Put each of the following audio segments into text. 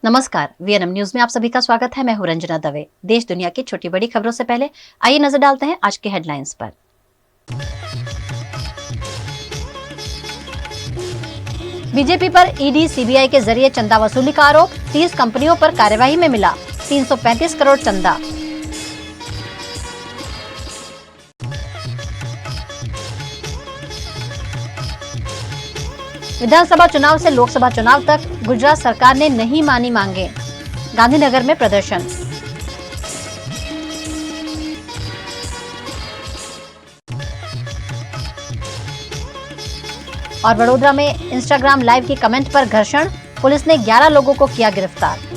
नमस्कार, VNM news में आप सभी का स्वागत है। मैं हूं रंजना दवे। देश दुनिया की छोटी बड़ी खबरों से पहले आइए नजर डालते हैं आज के हेडलाइंस पर। बीजेपी पर ईडी सीबीआई के जरिए चंदा वसूली का आरोप, 30 कंपनियों पर कार्यवाही में मिला 335 करोड़ चंदा। विधानसभा चुनाव से लोकसभा चुनाव तक गुजरात सरकार ने नहीं मानी मांगे, गांधीनगर में प्रदर्शन। और वडोदरा में इंस्टाग्राम लाइव की कमेंट पर घर्षण, पुलिस ने 11 लोगों को किया गिरफ्तार।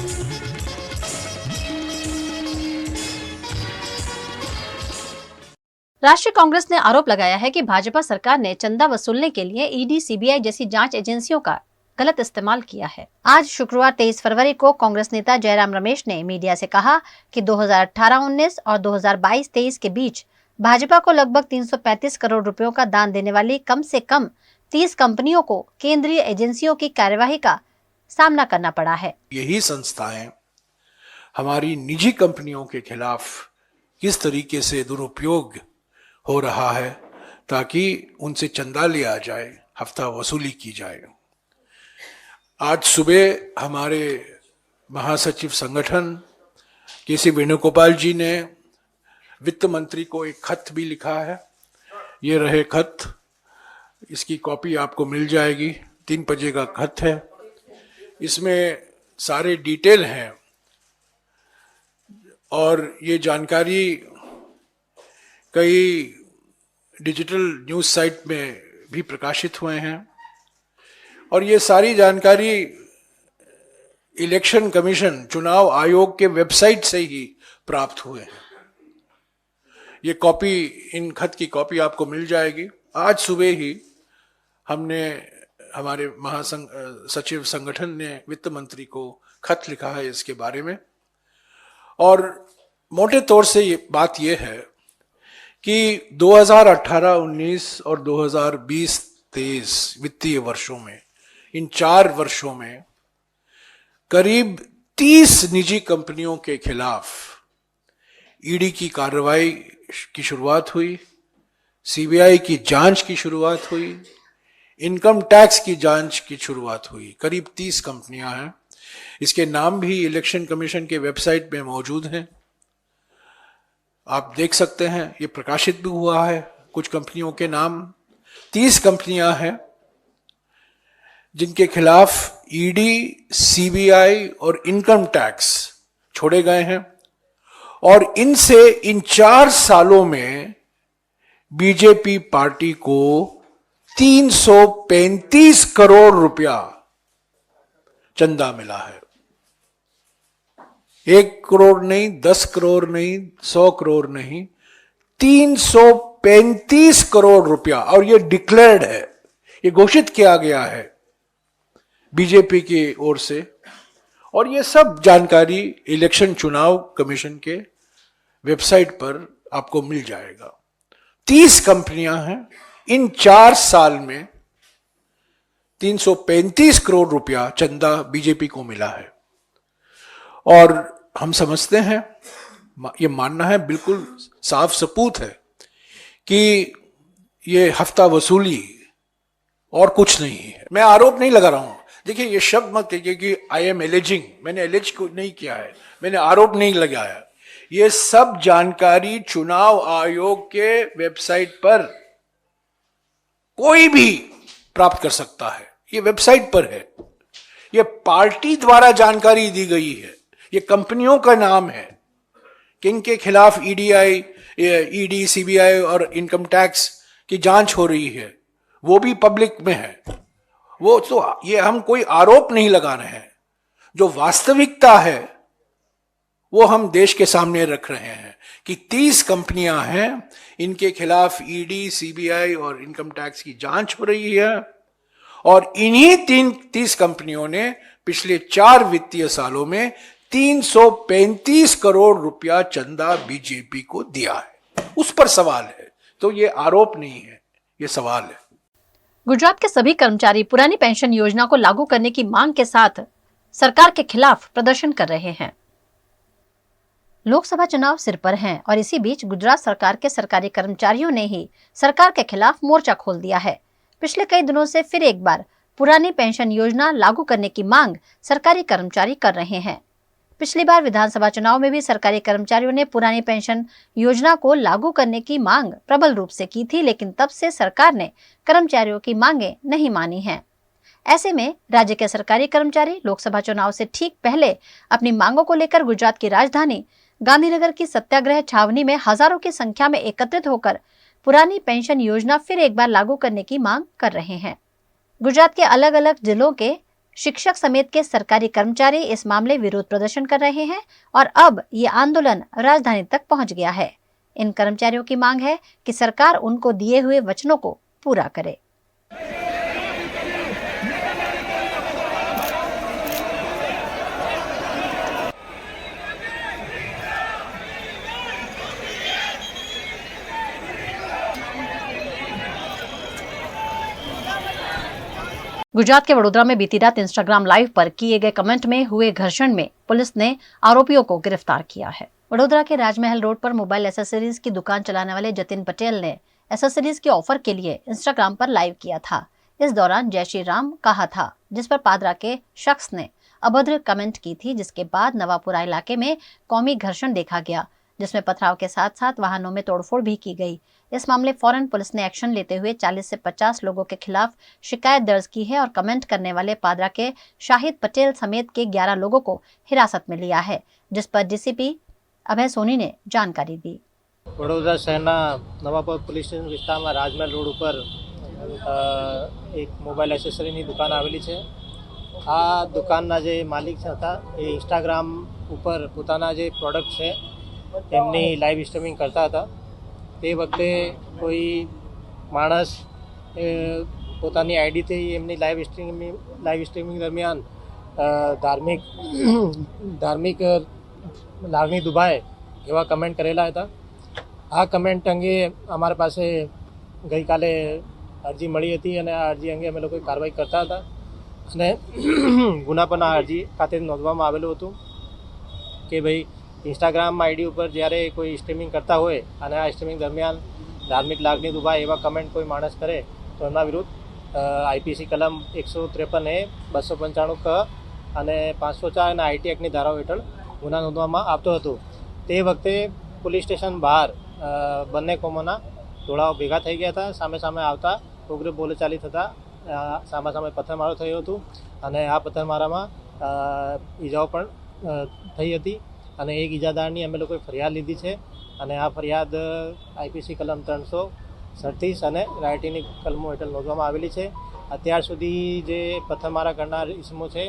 राष्ट्रीय कांग्रेस ने आरोप लगाया है कि भाजपा सरकार ने चंदा वसूलने के लिए ईडी, सीबीआई जैसी जांच एजेंसियों का गलत इस्तेमाल किया है। आज शुक्रवार 23 फरवरी को कांग्रेस नेता जयराम रमेश ने मीडिया से कहा कि 2018-19 और 2022-23 के बीच भाजपा को लगभग 335 करोड़ रुपयों का दान देने वाली कम से कम 30 कंपनियों को केंद्रीय एजेंसियों की कार्यवाही का सामना करना पड़ा है। यही संस्थाएं हमारी निजी कंपनियों के खिलाफ किस तरीके से दुरुपयोग हो रहा है ताकि उनसे चंदा लिया जाए, हफ्ता वसूली की जाए। आज सुबह हमारे महासचिव संगठन के.सी. वेणुगोपाल जी ने वित्त मंत्री को एक खत भी लिखा है। ये रहे खत, इसकी कॉपी आपको मिल जाएगी। 3 पेज का खत है, इसमें सारे डिटेल हैं और ये जानकारी कई डिजिटल न्यूज साइट में भी प्रकाशित हुए हैं और ये सारी जानकारी इलेक्शन कमीशन, चुनाव आयोग के वेबसाइट से ही प्राप्त हुए हैं। ये कॉपी, इन खत की कॉपी आपको मिल जाएगी। आज सुबह ही हमने, हमारे महासचिव संगठन ने वित्त मंत्री को खत लिखा है इसके बारे में और मोटे तौर से ये बात ये है कि 2018-19 और 2020-23 वित्तीय वर्षों में, इन 4 वर्षों में करीब 30 निजी कंपनियों के खिलाफ ईडी की कार्रवाई की शुरुआत हुई, सीबीआई की जांच की शुरुआत हुई, इनकम टैक्स की जांच की शुरुआत हुई। करीब 30 कंपनियां हैं। इसके नाम भी इलेक्शन कमीशन के वेबसाइट में मौजूद हैं, आप देख सकते हैं। ये प्रकाशित भी हुआ है कुछ कंपनियों के नाम। 30 कंपनियां हैं जिनके खिलाफ ईडी, सीबीआई और इनकम टैक्स छोड़े गए हैं और इनसे इन 4 सालों में बीजेपी पार्टी को 335 करोड़ रुपया चंदा मिला है। 1 करोड़ नहीं, 10 करोड़ नहीं, 100 करोड़ नहीं, 335 करोड़ रुपया। और ये डिक्लेयर्ड है, ये घोषित किया गया है बीजेपी की ओर से और ये सब जानकारी इलेक्शन चुनाव कमीशन के वेबसाइट पर आपको मिल जाएगा। 30 कंपनियां हैं। इन 4 साल में 335 करोड़ रुपया चंदा बीजेपी को मिला है और हम समझते हैं, ये मानना है, बिल्कुल साफ सबूत है कि ये हफ्ता वसूली और कुछ नहीं है। मैं आरोप नहीं लगा रहा हूं। देखिए, ये शब्द मत कहिए कि आई एम एलिजिंग, मैंने एलिज को नहीं किया है, मैंने आरोप नहीं लगाया। ये सब जानकारी चुनाव आयोग के वेबसाइट पर कोई भी प्राप्त कर सकता है। ये वेबसाइट पर है, ये पार्टी द्वारा जानकारी दी गई है, ये कंपनियों का नाम है किनके खिलाफ ईडी, सीबीआई और इनकम टैक्स की जांच हो रही है, वो भी पब्लिक में है। वो तो, ये हम कोई आरोप नहीं लगा रहे हैं, जो वास्तविकता है वो हम देश के सामने रख रहे हैं कि 30 कंपनियां हैं, इनके खिलाफ ईडी, सीबीआई और इनकम टैक्स की जांच हो रही है और इन्हीं 30 कंपनियों ने पिछले 4 वित्तीय सालों में 335 करोड़ रुपया चंदा बीजेपी को दिया है। उस पर सवाल है, तो ये आरोप नहीं है, ये सवाल है। गुजरात के सभी कर्मचारी पुरानी पेंशन योजना को लागू करने की मांग के साथ सरकार के खिलाफ प्रदर्शन कर रहे हैं। लोकसभा चुनाव सिर पर हैं और इसी बीच गुजरात सरकार के सरकारी कर्मचारियों ने ही सरकार के खिलाफ मोर्चा खोल दिया है। पिछले कई दिनों से फिर एक बार पुरानी पेंशन योजना लागू करने की मांग सरकारी कर्मचारी कर रहे हैं। पिछली बार विधानसभा चुनाव में भी सरकारी कर्मचारियों ने पुरानी पेंशन योजना को लागू करने की मांग प्रबल रूप से की थी, लेकिन तब से सरकार ने कर्मचारियों की मांगें नहीं मानी हैं। ऐसे में राज्य के सरकारी कर्मचारी लोकसभा चुनाव से ठीक पहले अपनी मांगों को लेकर गुजरात की राजधानी गांधीनगर की सत्याग्रह छावनी में हजारों की संख्या में एकत्रित होकर पुरानी पेंशन योजना फिर एक बार लागू करने की मांग कर रहे हैं। गुजरात के अलग अलग जिलों के शिक्षक समेत के सरकारी कर्मचारी इस मामले विरोध प्रदर्शन कर रहे हैं और अब ये आंदोलन राजधानी तक पहुंच गया है। इन कर्मचारियों की मांग है कि सरकार उनको दिए हुए वचनों को पूरा करे। गुजरात के वडोदरा में बीती रात इंस्टाग्राम लाइव पर किए गए कमेंट में हुए घर्षण में पुलिस ने आरोपियों को गिरफ्तार किया है। वडोदरा के राजमहल रोड पर मोबाइल एसेसरीज की दुकान चलाने वाले जतिन पटेल ने एसेसरीज के ऑफर के लिए इंस्टाग्राम पर लाइव किया था। इस दौरान जय श्री राम कहा था, जिस पर पादरा के शख्स ने अभद्र कमेंट की थी, जिसके बाद नवापुरा इलाके में कौमी घर्षण देखा गया, जिसमें पथराव के साथ साथ वाहनों में तोड़फोड़ भी की गई। इस मामले फौरन पुलिस ने एक्शन लेते हुए 40 से 50 लोगों के खिलाफ शिकायत दर्ज की है और कमेंट करने वाले पादरा के शाहिद पटेल समेत के 11 लोगों को हिरासत में लिया है, जिस पर डीसीपी अभय सोनी ने जानकारी दी। वडोदरा शहरना नवापुर पुलिस स्टेशन विस्तार में राजमहल रोड पर एक मोबाइल एसेसरीनी दुकान आवेली है। आ दुकानना जे मालिक था ये इंस्टाग्राम पर पोताना जे प्रोडक्ट है एमनी लाइव स्ट्रीमिंग करता था। તે વખતે કોઈ માણસ પોતાની આઈડીથી એમની લાઈવ સ્ટ્રીમિંગ દરમિયાન ધાર્મિક લાગણી દુભાય એવા કમેન્ટ કરેલા હતા। આ કમેન્ટ અંગે અમારા પાસે ગઈકાલે અરજી મળી હતી અને આ અરજી અંગે અમે લોકો કાર્યવાહી કરતા હતા અને ગુના પણ આ અરજી ખાતે નોંધવામાં આવેલું હતું કે ભાઈ इंस्टाग्राम आईडी पर જ્યારે કોઈ સ્ટ્રીમિંગ કરતા હોય અને આ સ્ટ્રીમિંગ દરમિયાન ધાર્મિક લાગણી દુભાય એવા કમેન્ટ કોઈ માણસ કરે તો એમના વિરુદ્ધ આઈપીસી કલમ 153A 295 ક અને 504 અને આઈટી એક્ટની ધારાઓ હેઠળ ગુના નોંધવામાં આવતો હતો। તે વખતે પોલીસ સ્ટેશન બહાર બંને કોમોના ટોળાઓ ભેગા થઈ ગયા હતા। સામે સામે આવતા ઉગ્ર બોલેચાલી થતાં સામે સામે પથ્થરમારો થયો હતો અને આ પથ્થરમારામાં ઈજાઓ પણ થઈ હતી અને એક ઈજાદારની અમે લોકોએ ફરિયાદ લીધી છે અને આ ફરિયાદ આઈપીસી કલમ 337 અને રાયટીની કલમો હેઠળ નોંધવામાં આવેલી છે। અત્યાર સુધી જે પથ્થરમારા કરનાર ઇસમો છે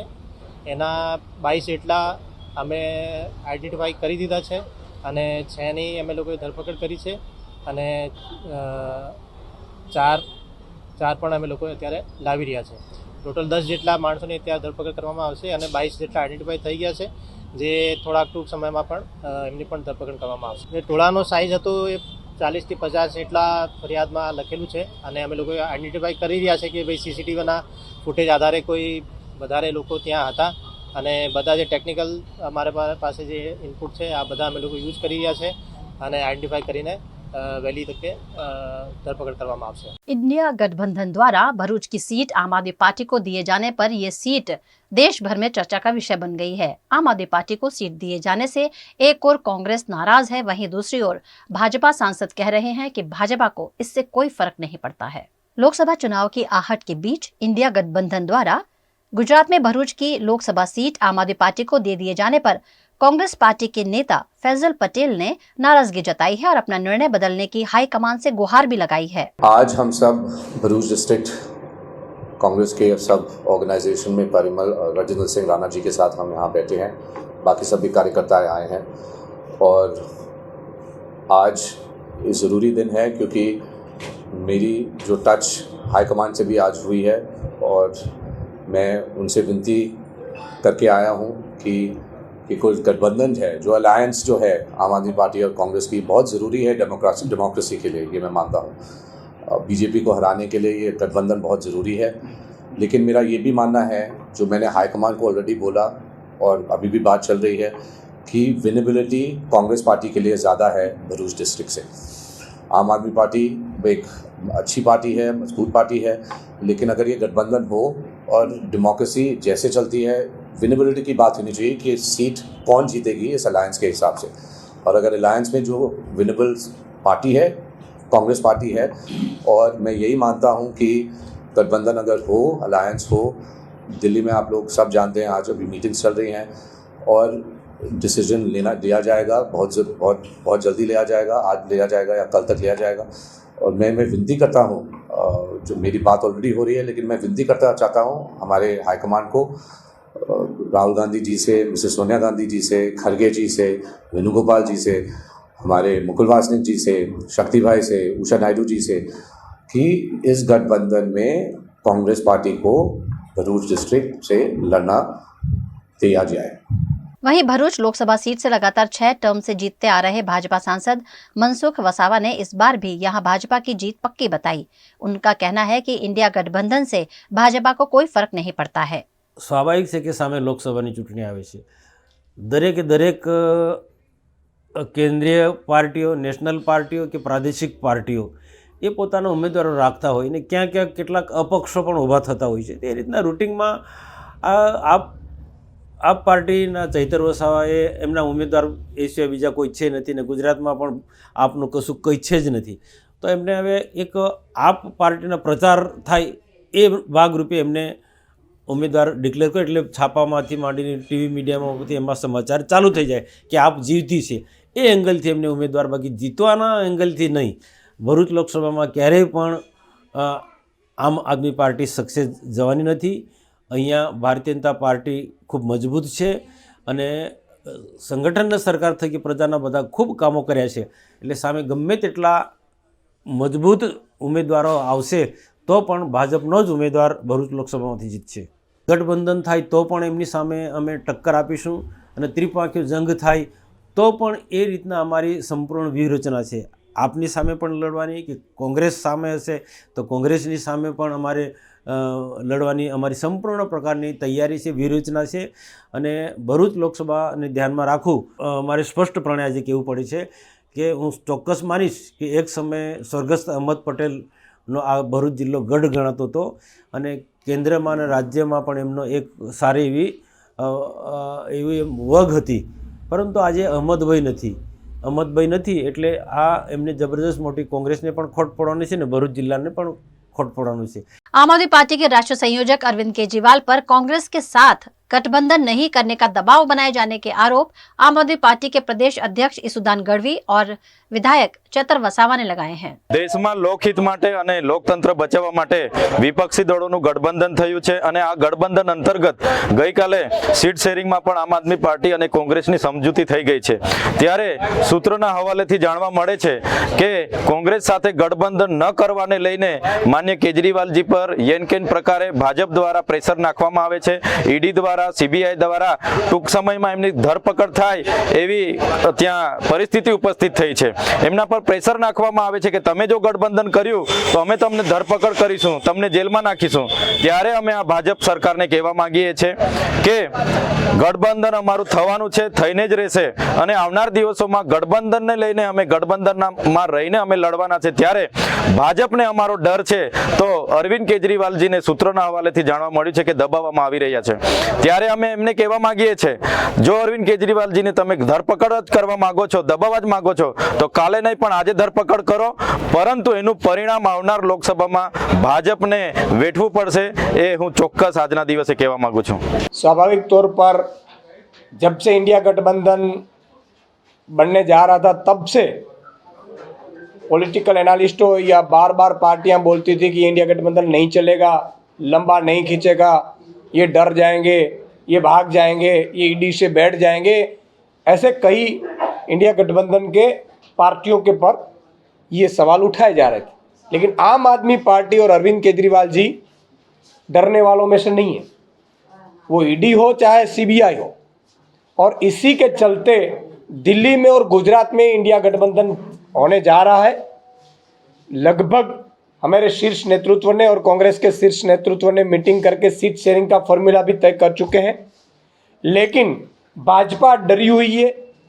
એના 22 જેટલા અમે આઈડેન્ટિફાઈ કરી દીધા છે અને 6ની અમે લોકોએ ધરપકડ કરી છે અને ચાર પણ અમે લોકો અત્યારે લાવી રહ્યા છે। ટોટલ 10 જેટલા માણસોની અત્યારે ધરપકડ કરવામાં આવશે અને 22 જેટલા આઈડેન્ટિફાઈ થઈ ગયા છે જે થોડાક ટૂંક સમયમાં પણ એમની પણ ધરપકડ કરવામાં આવશે। ટોળાનો સાઇઝ હતો એ 40 થી 50 જેટલા ફરિયાદમાં લખેલું છે અને અમે લોકો આઈડેન્ટિફાઈ કરી રહ્યા છે કે ભાઈ સીસીટીવીના ફૂટેજ આધારે કોઈ વધારે લોકો ત્યાં હતા અને બધા જે ટેકનિકલ અમારે પાસે જે ઇનપુટ છે આ બધા અમે લોકો યુઝ કરી રહ્યા છે અને આઈડેન્ટિફાઈ કરીને वैली तक के धरपकड़ करवामा आवशे। इंडिया गठबंधन द्वारा भरूच की सीट आम आदमी पार्टी को दिए जाने पर यह सीट देश भर में चर्चा का विषय बन गई है। आम आदमी पार्टी को सीट दिए जाने से एक ओर कांग्रेस नाराज है, वहीं दूसरी ओर भाजपा सांसद कह रहे हैं कि भाजपा को इससे कोई फर्क नहीं पड़ता है। लोकसभा चुनाव की आहट के बीच इंडिया गठबंधन द्वारा गुजरात में भरूच की लोकसभा सीट आम आदमी पार्टी को दे दिए जाने पर कांग्रेस पार्टी के नेता फैजल पटेल ने नाराजगी जताई है और अपना निर्णय बदलने की हाईकमान से गुहार भी लगाई है। आज हम सब भरूच डिस्ट्रिक्ट कांग्रेस के सब ऑर्गेनाइजेशन में परिमल और राजेंद्र सिंह राणा जी के साथ हम यहाँ बैठे हैं, बाकी सभी कार्यकर्ता आए हैं और आज ये ज़रूरी दिन है क्योंकि मेरी जो टच हाईकमान से भी आज हुई है और मैं उनसे विनती करके आया हूँ कि कोई गठबंधन है, जो अलायंस जो है आम आदमी पार्टी और कांग्रेस की बहुत ज़रूरी है डेमोक्रेसी के लिए, ये मैं मानता हूँ। बीजेपी को हराने के लिए ये गठबंधन बहुत ज़रूरी है, लेकिन मेरा ये भी मानना है जो मैंने हाईकमान को ऑलरेडी बोला और अभी भी बात चल रही है कि विनेबिलिटी कांग्रेस पार्टी के लिए ज़्यादा है भरूच डिस्ट्रिक्ट से। आम आदमी पार्टी एक अच्छी पार्टी है, मजबूत पार्टी है, लेकिन अगर ये गठबंधन हो और डेमोक्रेसी जैसे चलती है, विनेबिलिटी की बात होनी चाहिए कि सीट कौन जीतेगी इस अलायंस के हिसाब से। और अगर अलायंस में जो विनेबल पार्टी है कांग्रेस पार्टी है, और मैं यही मानता हूँ कि गठबंधन अगर हो, अलायंस हो, दिल्ली में आप लोग सब जानते हैं आज अभी मीटिंग्स चल रही हैं और डिसीजन लिया जाएगा, बहुत जल्दी लिया जाएगा, आज लिया जाएगा या कल तक लिया जाएगा। और मैं विनती करता हूँ, जो मेरी बात ऑलरेडी हो रही है, लेकिन मैं विनती करता चाहता हूँ हमारे हाईकमान को, राहुल गांधी जी से, मिसेस सोनिया गांधी जी से, खड़गे जी से, वेणुगोपाल जी से, हमारे मुकुल वासनिक जी से, शक्ति भाई से, उषा नायडू जी से, कि इस गठबंधन में कांग्रेस पार्टी को भरूच डिस्ट्रिक्ट से लड़ना दिया जाए। वहीं भरूच लोकसभा सीट से लगातार 6 टर्म से जीतते आ रहे भाजपा सांसद मनसुख वसावा ने इस बार भी यहां भाजपा की जीत पक्की बताई। उनका कहना है कि इंडिया गठबंधन से भाजपा को कोई फर्क नहीं पड़ता है। સ્વાભાવિક છે કે સામે લોકસભાની ચૂંટણી આવે છે, દરેકે દરેક કેન્દ્રીય પાર્ટીઓ, નેશનલ પાર્ટીઓ કે પ્રાદેશિક પાર્ટીઓ એ પોતાના ઉમેદવારો રાખતા હોય ને ક્યાંક ક્યાંક કેટલાક અપક્ષો પણ ઊભા થતા હોય છે। તે રીતના રૂટિંગમાં આપ પાર્ટીના ચૈતર વસાવાએ એમના ઉમેદવાર એ સિવાય બીજા કોઈ છે નથી ને ગુજરાતમાં પણ આપનું કશું કંઈ છે જ નથી, તો એમને હવે એક આપ પાર્ટીના પ્રચાર થાય એ ભાગરૂપે એમને ઉમેદવાર ડિક્લેર કરે, એટલે છાપામાંથી માંડીને ટીવી મીડિયામાં એમાં સમાચાર ચાલુ થઈ જાય કે આપ જીવતી છે, એ એંગલથી એમને ઉમેદવાર, બાકી જીતવાના એંગલથી નહીં। ભરૂચ લોકસભામાં ક્યારેય પણ આમ આદમી પાર્ટી સક્સેસ જવાની નથી। અહીંયા ભારતીય જનતા પાર્ટી ખૂબ મજબૂત છે અને સંગઠનના સરકાર થકી પ્રજાના બધા ખૂબ કામો કર્યા છે, એટલે સામે ગમે તેટલા મજબૂત ઉમેદવારો આવશે તો પણ ભાજપનો જ ઉમેદવાર ભરૂચ લોકસભામાંથી જીતશે। ગઠબંધન થાય તો પણ એમની સામે અમે ટક્કર આપીશું અને ત્રિપાંખીય જંગ થાય તો પણ એ રીતના અમારી સંપૂર્ણ વ્યૂહરચના છે। આપની સામે પણ લડવાની, કે કોંગ્રેસ સામે હશે તો કોંગ્રેસની સામે પણ અમારે લડવાની અમારી સંપૂર્ણ પ્રકારની તૈયારી છે, વ્યૂહરચના છે। અને ભરૂચ લોકસભાને ધ્યાનમાં રાખું મારે સ્પષ્ટપણે આજે કહેવું પડે છે કે હું ચોક્કસ માનીશ કે એક સમયે સ્વર્ગસ્થ અહમદ પટેલનો આ ભરૂચ જિલ્લો ગઢ ગણાતો હતો અને કેન્દ્રમાં અને રાજ્યમાં પણ એમનો એક સારી એવી વગ હતી, પરંતુ આજે અહમદભાઈ નથી એટલે આ એમને જબરદસ્ત મોટી કોંગ્રેસને પણ ખોટ પડવાની છે ને ભરૂચ જિલ્લાને પણ ખોટ પડવાનું છે। आम आदमी पार्टी के राष्ट्रीय संयोजक अरविंद केजरीवाल पर कांग्रेस के साथ गठबंधन नहीं करने का दबाव बनाए जाने के आरोप आम आदमी पार्टी के प्रदेश अध्यक्ष ઈસુદાન ગઢવી और विधायक ચેતર વસાવા ने लगाए हैं। દેશમાં લોકહિત માટે અને લોકતંત્ર બચાવવા માટે વિપક્ષી દળોનું ગઠબંધન થયું છે અને આ ગઠબંધન અંતર્ગત ગઈકાલે સીટ શેરિંગમાં પણ આમ આદમી પાર્ટી અને કોંગ્રેસની સમજૂતી થઈ ગઈ છે। ત્યારે સૂત્રોના હવાલેથી જાણવા મળે છે કે કોંગ્રેસ સાથે ગઠબંધન ન કરવાને લઈને માન્ય કેજરીવાલજી પર યેનકેન પ્રકારે ભાજપ દ્વારા પ્રેશર નાખવામાં આવે છે। ઈડી દ્વારા, સીબીઆઈ દ્વારા ટૂંક સમયમાં એમની ધરપકડ થાય એવી ત્યાં પરિસ્થિતિ ઉપસ્થિત થઈ છે। એમના પર પ્રેશર નાખવામાં આવે છે કે તમે જો ગઠબંધન કર્યું તો અમે તમને ધરપકડ કરીશું, તમને જેલમાં નાખીશું। ત્યારે અમે આ ભાજપ સરકારને કહેવા માંગીએ છીએ કે ગઠબંધન અમારું થવાનું છે, થઈને જ રહેશે અને આવનાર દિવસોમાં ગઠબંધનને લઈને અમે ગઠબંધનમાં રહીને અમે લડવાના છે। ત્યારે ભાજપને અમારો ડર છે તો અરવિંદ કેજરીવાલજીને સૂત્રોના હવાલેથી જાણવા મળ્યું છે કે દબાવવામાં આવી રહ્યા છે। ત્યારે અમે એમને કહેવા માંગીએ છીએ, જો અરવિંદ કેજરીવાલજીને તમે ધરપકડ જ કરવા માંગો છો, દબાવવા જ માંગો છો, તો કાલે નહીં પણ આજે ધરપકડ કરો, પરંતુ એનું પરિણામ આવનાર લોકસભામાં ભાજપને વેઠવું પડશે, એ હું ચોક્કસ આજના દિવસે કહેવા માંગુ છું। स्वाभाविक तौर पर जब से इंडिया गठबंधन बनने जा रहा था तब से पॉलिटिकल एनालिस्टों या बार बार पार्टियां बोलती थी कि इंडिया गठबंधन नहीं चलेगा, लंबा नहीं खींचेगा, ये डर जाएंगे, ये भाग जाएंगे, ये ईडी से बैठ जाएंगे। ऐसे कई इंडिया गठबंधन के पार्टियों के पर ये सवाल उठाए जा रहे थे, लेकिन आम आदमी पार्टी और अरविंद केजरीवाल जी डरने वालों में से नहीं है। वो ईडी हो चाहे सीबीआई हो, और इसी के चलते दिल्ली में और गुजरात में इंडिया गठबंधन होने जा रहा है। लगभग हमारे शीर्ष नेतृत्व ने और कांग्रेस के शीर्ष नेतृत्व ने मीटिंग करके सीट शेयरिंग का फॉर्मूला भी तय कर चुके हैं। लेकिन भाजपा डरी हुई है,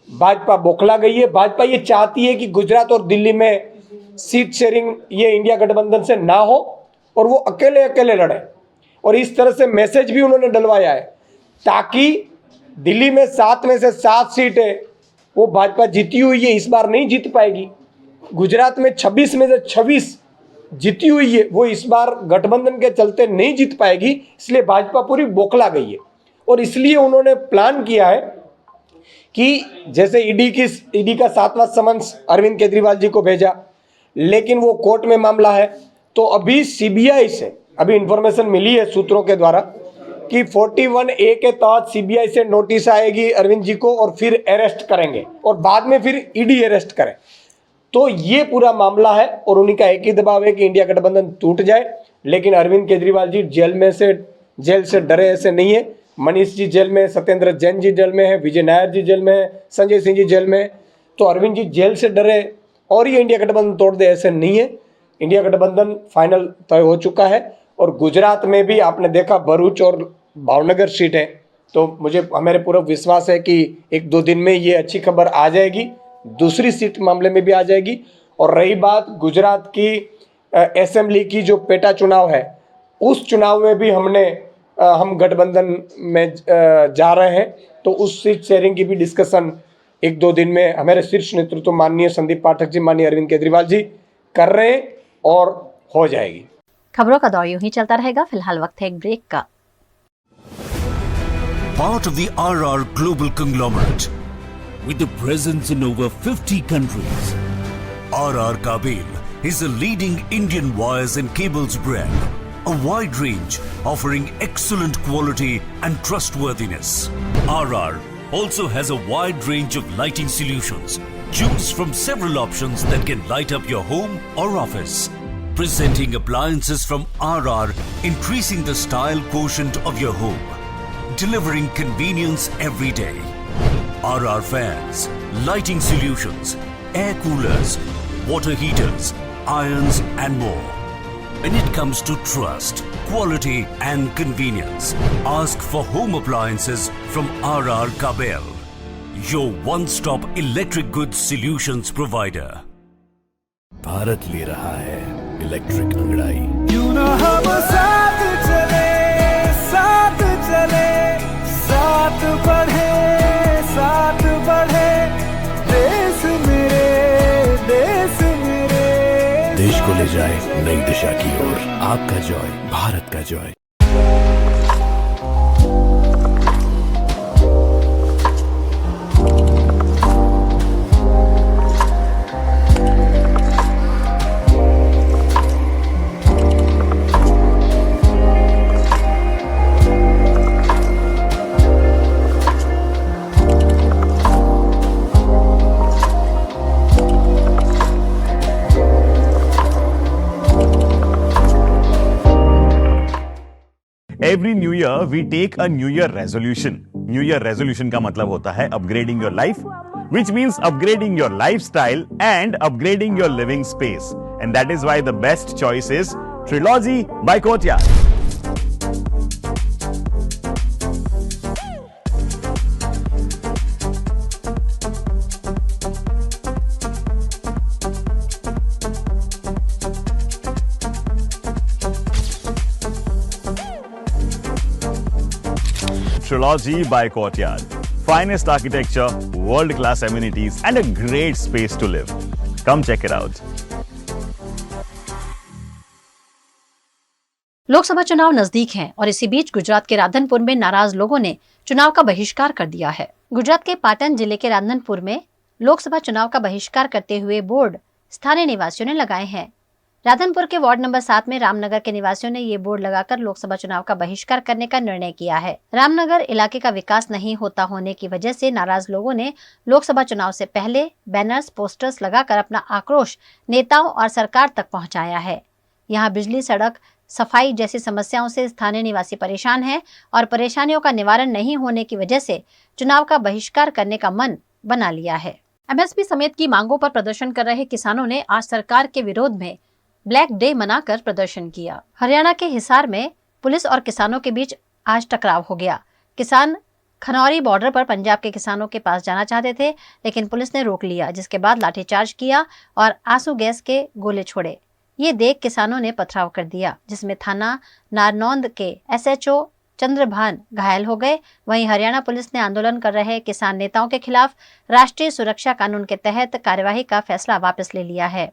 भाजपा बौखला गई है। भाजपा ये चाहती है कि गुजरात और दिल्ली में सीट शेयरिंग ये इंडिया गठबंधन से ना हो और वो अकेले अकेले लड़े, और इस तरह से मैसेज भी उन्होंने डलवाया है ताकि दिल्ली में 7 में से 7 सीटें वो भाजपा जीती हुई है, इस बार नहीं जीत पाएगी। गुजरात में 26 में से 26 जीती हुई है, वो इस बार गठबंधन के चलते नहीं जीत पाएगी, इसलिए भाजपा पूरी बौखला गई है। और इसलिए उन्होंने प्लान किया है कि जैसे ईडी का 7वां समन्स अरविंद केजरीवाल जी को भेजा, लेकिन वो कोर्ट में मामला है, तो अभी सीबीआई से अभी इंफॉर्मेशन मिली है सूत्रों के द्वारा कि 41A के तहत सीबीआई से नोटिस आएगी अरविंद जी को और फिर अरेस्ट करेंगे और बाद में फिर ईडी अरेस्ट करे। तो ये पूरा मामला है और उन्हीं का एक ही दबाव है कि इंडिया गठबंधन टूट जाए। लेकिन अरविंद केजरीवाल जी जेल से डरे ऐसे नहीं है। मनीष जी जेल में, सत्येंद्र जैन जी जेल में है, विजय नायर जी जेल में है, संजय सिंह जी जेल में है। तो अरविंद जी जेल से डरे और ये इंडिया गठबंधन तोड़ दे ऐसे नहीं है। इंडिया गठबंधन फाइनल तय हो चुका है और गुजरात में भी आपने देखा भरूच और भावनगर सीट है, तो मुझे हमारे पूरा विश्वास है कि 1-2 दिन में ये अच्छी खबर आ जाएगी, दूसरी सीट मामले में भी आ जाएगी। और रही बात गुजरात की असेंबली की जो पेटा चुनाव है, उस चुनाव में भी हम गठबंधन में जा रहे हैं, तो उस सीट शेयरिंग की भी डिस्कशन 1-2 दिन में हमारे शीर्ष नेतृत्व माननीय संदीप पाठक जी, माननीय अरविंद केजरीवाल जी कर रहे हैं और हो जाएगी। खबरों का दौर यूं ही चलता रहेगा। फिलहाल वक्त है एक ब्रेक का। Part of the RR Global Conglomerate, with the presence in over 50 countries, RR Kabel is a leading Indian wires and cables brand, a wide range offering excellent quality and trustworthiness. RR also has a wide range of lighting solutions. Choose from several options that can light up your home or office. Presenting appliances from RR, increasing the style quotient of your home. Delivering convenience every day. RR fans, lighting solutions, air coolers, water heaters, irons and more. When it comes to trust, quality and convenience, ask for home appliances from RR Kabel, your one-stop electric goods solutions provider. Bharat ले रहा है electric अंगड़ाई। क्यों ना हम साथ चले, साथ चले, साथ बढ़े, साथ बढ़े, देश मेरे, देश मेरे। देश को ले जाए नई दिशा की ओर। आपका जॉय, भारत का Joy. Every new year we take a new year resolution. New year resolution का मतलब होता है upgrading your life, which means upgrading your lifestyle and upgrading your living space. And that is why the best choice is Trilogy by Courtyard. Trilogy by Courtyard. Finest architecture, world-class amenities, and a great space to live. Come check it out. Lok Sabha चुनाव नजदीक हैं और इसी बीच गुजरात के राधनपुर में नाराज लोगों ने चुनाव का बहिष्कार कर दिया है। गुजरात के पाटन जिले के राधनपुर में लोकसभा चुनाव का बहिष्कार करते हुए बोर्ड स्थानीय निवासियों ने लगाए हैं। राधनपुर के वार्ड नंबर 7 में रामनगर के निवासियों ने ये बोर्ड लगाकर लोकसभा चुनाव का बहिष्कार करने का निर्णय किया है। रामनगर इलाके का विकास नहीं होता होने की वजह से नाराज लोगों ने लोकसभा चुनाव से पहले बैनर्स, पोस्टर्स लगाकर अपना आक्रोश नेताओं और सरकार तक पहुंचाया है। यहाँ बिजली, सड़क, सफाई जैसी समस्याओं से स्थानीय निवासी परेशान हैं और परेशानियों का निवारण नहीं होने की वजह से चुनाव का बहिष्कार करने का मन बना लिया है। एमएसपी समेत की मांगों पर प्रदर्शन कर रहे किसानों ने आज सरकार के विरोध में ब्लैक डे मनाकर प्रदर्शन किया। हरियाणा के हिसार में पुलिस और किसानों के बीच आज टकराव हो गया। किसान खनौरी बॉर्डर पर पंजाब के किसानों के पास जाना चाहते थे, लेकिन पुलिस ने रोक लिया, जिसके बाद लाठीचार्ज किया और आंसू गैस के गोले छोड़े। ये देख किसानों ने पथराव कर दिया, जिसमें थाना नारनौंद के SHO चंद्रभान घायल हो गए। वहीं हरियाणा पुलिस ने आंदोलन कर रहे किसान नेताओं के खिलाफ राष्ट्रीय सुरक्षा कानून के तहत कार्यवाही का फैसला वापस ले लिया है।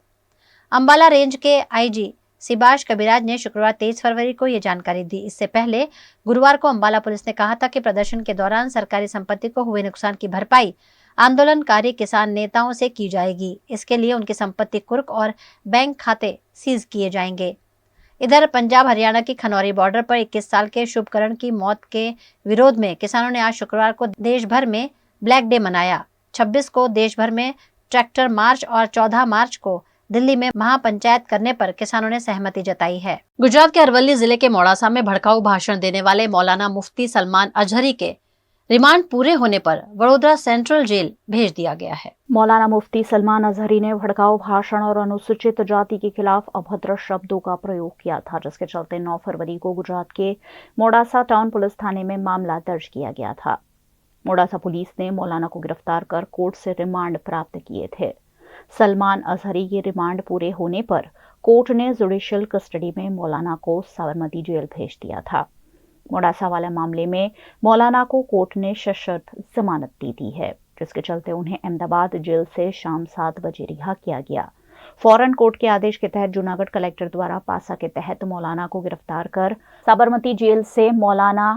अंबाला रेंज के IG सिबाश कबिराज ने शुक्रवार 23 फरवरी को ये जानकारी दी। इससे पहले गुरुवार को अंबाला पुलिस ने कहा था कि प्रदर्शन के दौरान सरकारी संपत्ति को हुए नुकसान की भरपाई आंदोलनकारी किसान नेताओं से की जाएगी। इसके लिए उनकी संपत्ति कुर्क और बैंक खाते सीज किए जाएंगे। इधर पंजाब हरियाणा की खनौरी बॉर्डर पर 21 साल के शुभकरण की मौत के विरोध में किसानों ने आज शुक्रवार को देश भर में ब्लैक डे मनाया। 26 को देश भर में ट्रैक्टर मार्च और 14 मार्च को दिल्ली में महापंचायत करने पर किसानों ने सहमति जताई है। गुजरात के अरवल्ली जिले के मोड़ासा में भड़काऊ भाषण देने वाले मौलाना मुफ्ती सलमान अजहरी के रिमांड पूरे होने पर वडोदरा सेंट्रल जेल भेज दिया गया है। मौलाना मुफ्ती सलमान अजहरी ने भड़काऊ भाषण और अनुसूचित जाति के खिलाफ अभद्र शब्दों का प्रयोग किया था, जिसके चलते 9 फरवरी को गुजरात के मोड़ासा टाउन पुलिस थाने में मामला दर्ज किया गया था। मोड़ासा पुलिस ने मौलाना को गिरफ्तार कर कोर्ट से रिमांड प्राप्त किए थे। सलमान अजहरी के रिमांड पूरे होने पर कोर्ट ने जुडिशियल कस्टडी में मौलाना को साबरमती जेल भेज दिया था। मोड़ासा वाले मामले में मौलाना को कोर्ट ने सशर्त जमानत दी थी है, जिसके चलते उन्हें अहमदाबाद जेल से शाम 7 बजे रिहा किया गया। फौरन कोर्ट के आदेश के तहत जूनागढ़ कलेक्टर द्वारा पासा के तहत मौलाना को गिरफ्तार कर साबरमती जेल से मौलाना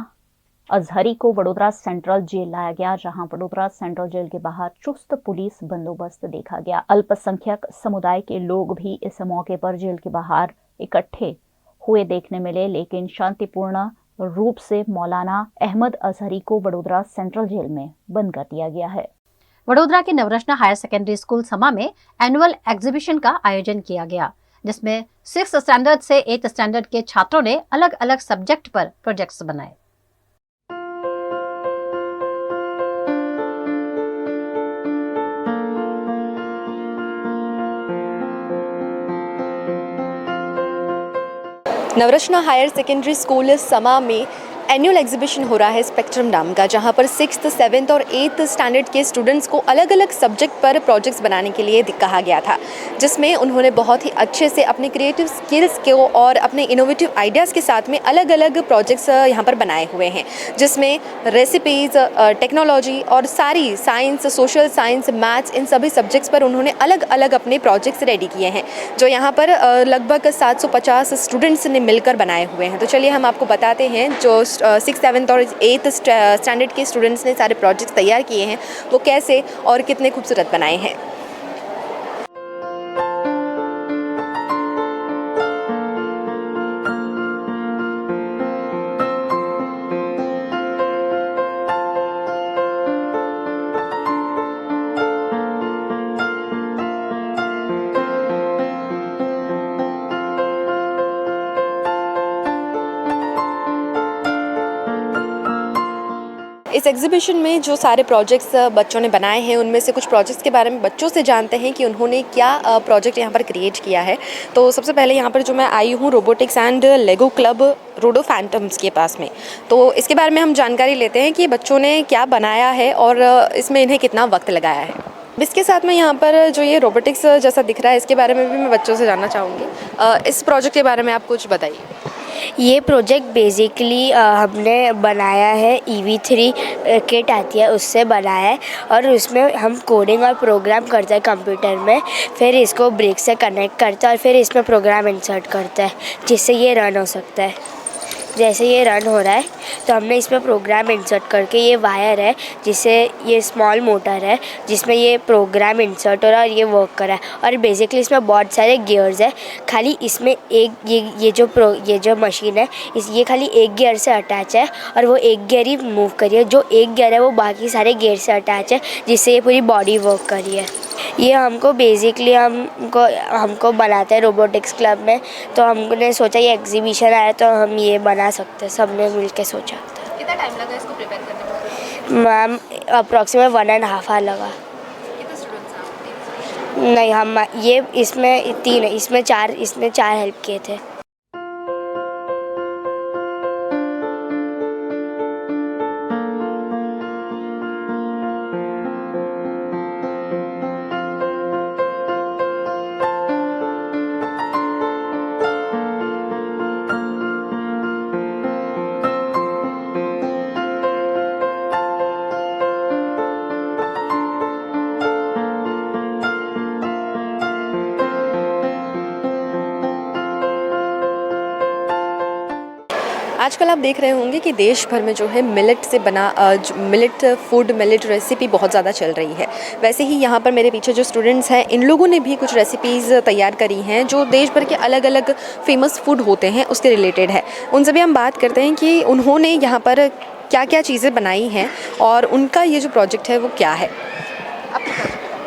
अजहरी को वडोदरा सेंट्रल जेल लाया गया, जहां वडोदरा सेंट्रल जेल के बाहर चुस्त पुलिस बंदोबस्त देखा गया। अल्पसंख्यक समुदाय के लोग भी इस मौके पर जेल के बाहर इकट्ठे हुए देखने मिले, लेकिन शांतिपूर्ण रूप से मौलाना अहमद अजहरी को वडोदरा सेंट्रल जेल में बंद कर दिया गया है। वडोदरा की नवरत्ना हायर सेकेंडरी स्कूल समा में एनुअल एग्जीबिशन का आयोजन किया गया, जिसमें 6th स्टैंडर्ड से 8th स्टैंडर्ड के छात्रों ने अलग अलग सब्जेक्ट पर प्रोजेक्ट्स बनाए। नवरत्ना हायर सेकेंडरी स्कूल समा में एनुअल एग्जीबिशन हो रहा है स्पेक्ट्रम नाम का, जहां पर 6th, 7th और 8th स्टैंडर्ड के स्टूडेंट्स को अलग अलग सब्जेक्ट पर प्रोजेक्ट्स बनाने के लिए कहा गया था, जिसमें उन्होंने बहुत ही अच्छे से अपने क्रिएटिव स्किल्स को और अपने इनोवेटिव आइडियाज़ के साथ में अलग अलग प्रोजेक्ट्स यहाँ पर बनाए हुए हैं, जिसमें रेसिपीज़, टेक्नोलॉजी और सारी साइंस, सोशल साइंस, मैथ्स, इन सभी सब्जेक्ट्स पर उन्होंने अलग अलग अपने प्रोजेक्ट्स रेडी किए हैं, जो यहाँ पर लगभग 750 स्टूडेंट्स ने मिलकर बनाए हुए हैं। तो चलिए हम आपको बताते हैं जो 6th, 7th और 8th स्टैंडर्ड के स्टूडेंट्स ने सारे प्रोजेक्ट्स तैयार किए हैं वो कैसे और कितने खूबसूरत बनाए हैं। इस एग्जीबिशन में जो सारे प्रोजेक्ट्स बच्चों ने बनाए हैं, उनमें से कुछ प्रोजेक्ट्स के बारे में बच्चों से जानते हैं कि उन्होंने क्या प्रोजेक्ट यहाँ पर क्रिएट किया है। तो सबसे पहले यहाँ पर जो मैं आई हूँ रोबोटिक्स एंड लेगो क्लब रोडो फैंटम्स के पास में, तो इसके बारे में हम जानकारी लेते हैं कि बच्चों ने क्या बनाया है और इसमें इन्हें कितना वक्त लगाया है। इसके साथ में यहाँ पर जो ये रोबोटिक्स जैसा दिख रहा है, इसके बारे में भी मैं बच्चों से जानना चाहूँगी। इस प्रोजेक्ट के बारे में आप कुछ बताइए। ये प्रोजेक्ट बेसिकली हमने बनाया है EV3 किट आती है उससे बनाया है, और उसमें हम कोडिंग और प्रोग्राम करते हैं कंप्यूटर में, फिर इसको ब्रिक से कनेक्ट करते हैं और फिर इसमें प्रोग्राम इंसर्ट करते हैं जिससे ये रन हो सकता है। जैसे ये रन हो रहा है तो हमने इसमें प्रोग्राम इंसर्ट करके, ये वायर है जिससे ये स्मॉल मोटर है जिसमें ये प्रोग्राम इंसर्ट हो रहा है और ये वर्क कर रहा है, और बेसिकली इसमें बहुत सारे गियर्स है। खाली इसमें एक ये जो मशीन है ये खाली एक गियर से अटैच है और वो एक गियर ही मूव करी है। जो एक गियर है वो बाकी सारे गियर से अटैच है, जिससे ये पूरी बॉडी वर्क करी है। ये हमको बेसिकली हमको बनाते हैं रोबोटिक्स क्लब में, तो हमने सोचा ये एग्जीबिशन आया तो हम ये बना सकते हैं, सब ने मिल के सोचा। कितना टाइम लगा इसको प्रिपेयर करने में? मैम अप्रॉक्सीमेट 1.5 आवर लगा। कितने स्टूडेंट्स नहीं, हम ये इसमें 3 है, इसमें 4 हेल्प किए थे। आजकल आप देख रहे होंगे कि देश भर में जो है मिलेट से बना मिलेट फूड, मिलेट रेसिपी बहुत ज़्यादा चल रही है। वैसे ही यहाँ पर मेरे पीछे जो स्टूडेंट्स हैं, इन लोगों ने भी कुछ रेसिपीज़ तैयार करी हैं जो देश भर के अलग अलग फेमस फूड होते हैं उसके रिलेटेड है। उनसे भी हम बात करते हैं कि उन्होंने यहाँ पर क्या क्या चीज़ें बनाई हैं और उनका ये जो प्रोजेक्ट है वो क्या है।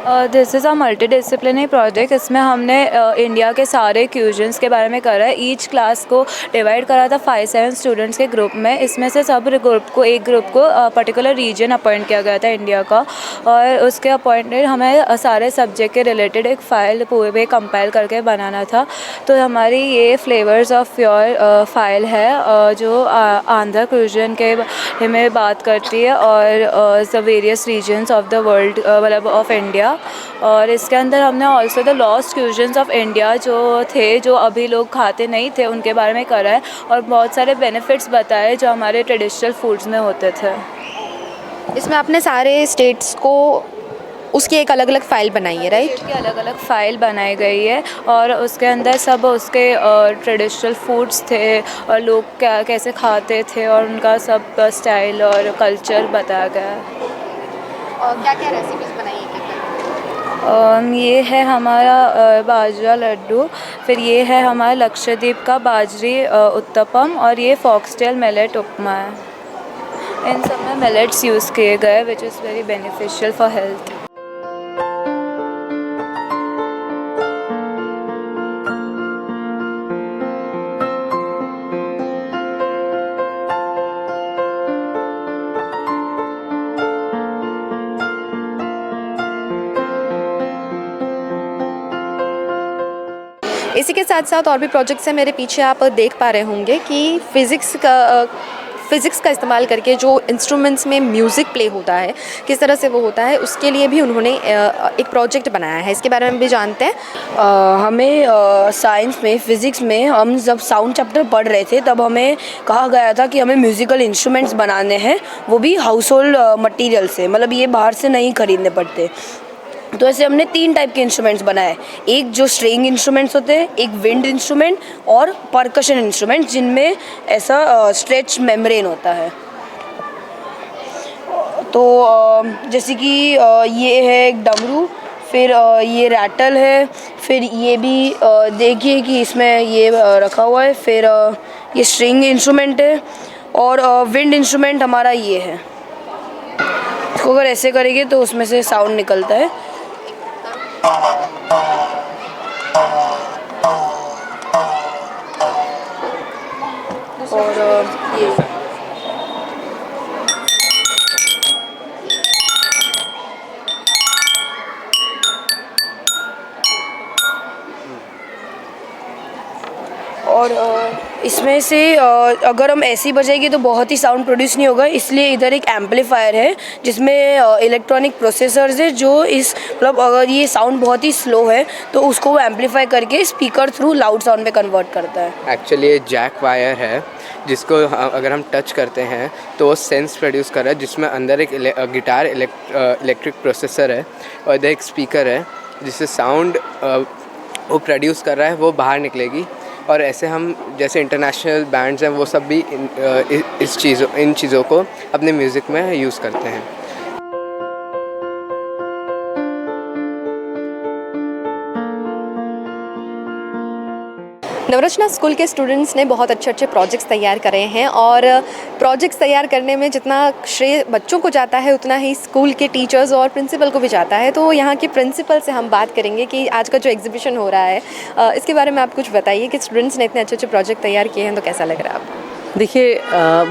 This is a multi disciplinary project. इसमें हमने इंडिया के सारे क्यूजन्स के बारे में करा है। ईच क्लास को डिवाइड करा था 5-7 स्टूडेंट्स के ग्रुप में। इसमें से सब ग्रुप को पर्टिकुलर रीजन अपॉइंट किया गया था इंडिया का, और उसके अपॉइंटेड हमें सारे सब्जेक्ट के रिलेटेड एक फ़ाइल पूरे कंपाइल करके बनाना था। तो हमारी ये फ्लेवर्स ऑफ प्योर फाइल है जो आंध्र क्यूजन के बारे में बात करती है और the various regions of the world, मतलब ऑफ इंडिया। और इसके अंदर हमने also the lost cuisines of India जो थे, जो अभी लोग खाते नहीं थे, उनके बारे में करा है और बहुत सारे बेनिफिट्स बताए जो हमारे ट्रेडिशनल फूड्स में होते थे। इसमें आपने सारे स्टेट्स को उसकी एक अलग अलग फ़ाइल बनाई है, राइट? की अलग अलग फ़ाइल बनाई गई है और उसके अंदर सब उसके ट्रेडिशनल फूड्स थे और लोग क्या कैसे खाते थे और उनका सब स्टाइल और कल्चर बताया गया है। और क्या क्या रेसिपीज़ बनाई है? ये है हमारा बाजरा लड्डू, फिर ये है हमारा लक्षद्वीप का बाजरी उत्तपम, और ये फॉक्सटेल मिलेट उपमा है। इन सब में मिलेट्स यूज़ किए गए which is very beneficial for health. इसी के साथ साथ और भी प्रोजेक्ट्स हैं मेरे पीछे, आप देख पा रहे होंगे कि फ़िज़िक्स का इस्तेमाल करके जो इंस्ट्रूमेंट्स में म्यूज़िक प्ले होता है किस तरह से वो होता है, उसके लिए भी उन्होंने एक प्रोजेक्ट बनाया है। इसके बारे में भी जानते हैं। हमें साइंस में, फ़िज़िक्स में हम जब साउंड चैप्टर पढ़ रहे थे तब हमें कहा गया था कि हमें म्यूज़िकल इंस्ट्रूमेंट्स बनाने हैं, वो भी हाउस होल्ड मटीरियल से, मतलब ये बाहर से नहीं खरीदने पड़ते। तो ऐसे हमने 3 टाइप के इंस्ट्रूमेंट्स बनाए, एक जो स्ट्रिंग इंस्ट्रूमेंट्स होते हैं, एक विंड इंस्ट्रूमेंट और परकशन इंस्ट्रूमेंट जिनमें ऐसा स्ट्रेच मेम्ब्रेन होता है। तो जैसे कि ये है एक डमरू, फिर ये रैटल है, फिर ये भी देखिए कि इसमें ये रखा हुआ है, फिर ये स्ट्रिंग इंस्ट्रूमेंट है और विंड इंस्ट्रूमेंट हमारा ये है। इसको अगर ऐसे करेंगे तो उसमें से साउंड निकलता है। और ये और इसमें से अगर हम ऐसे ही बजाएंगे तो बहुत ही साउंड प्रोड्यूस नहीं होगा, इसलिए इधर एक एम्पलीफायर है जिसमें इलेक्ट्रॉनिक प्रोसेसर्स है जो इस मतलब अगर ये साउंड बहुत ही स्लो है तो उसको वो एम्पलीफाई करके स्पीकर थ्रू लाउड साउंड में कन्वर्ट करता है। एक्चुअली ये जैक वायर है जिसको अगर हम टच करते हैं तो वो सेंस प्रोड्यूस कर रहा है, जिसमें अंदर एक गिटार इलेक्ट्रिक प्रोसेसर है और इधर एक स्पीकर है जिससे साउंड वो प्रोड्यूस कर रहा है वो बाहर निकलेगी। और ऐसे हम जैसे इंटरनेशनल बैंड्स हैं वो सब भी इन चीज़ों को अपने म्यूज़िक में यूज़ करते हैं। नवरचना स्कूल के स्टूडेंट्स ने बहुत अच्छे प्रोजेक्ट्स तैयार करे हैं और प्रोजेक्ट्स तैयार करने में जितना श्रेय बच्चों को जाता है उतना ही स्कूल के टीचर्स और प्रिंसिपल को भी जाता है। तो यहाँ के प्रिंसिपल से हम बात करेंगे कि आज का जो एग्जीबिशन हो रहा है इसके बारे में आप कुछ बताइए कि स्टूडेंट्स ने इतने अच्छे प्रोजेक्ट तैयार किए हैं तो कैसा लग रहा है आपको? देखिए,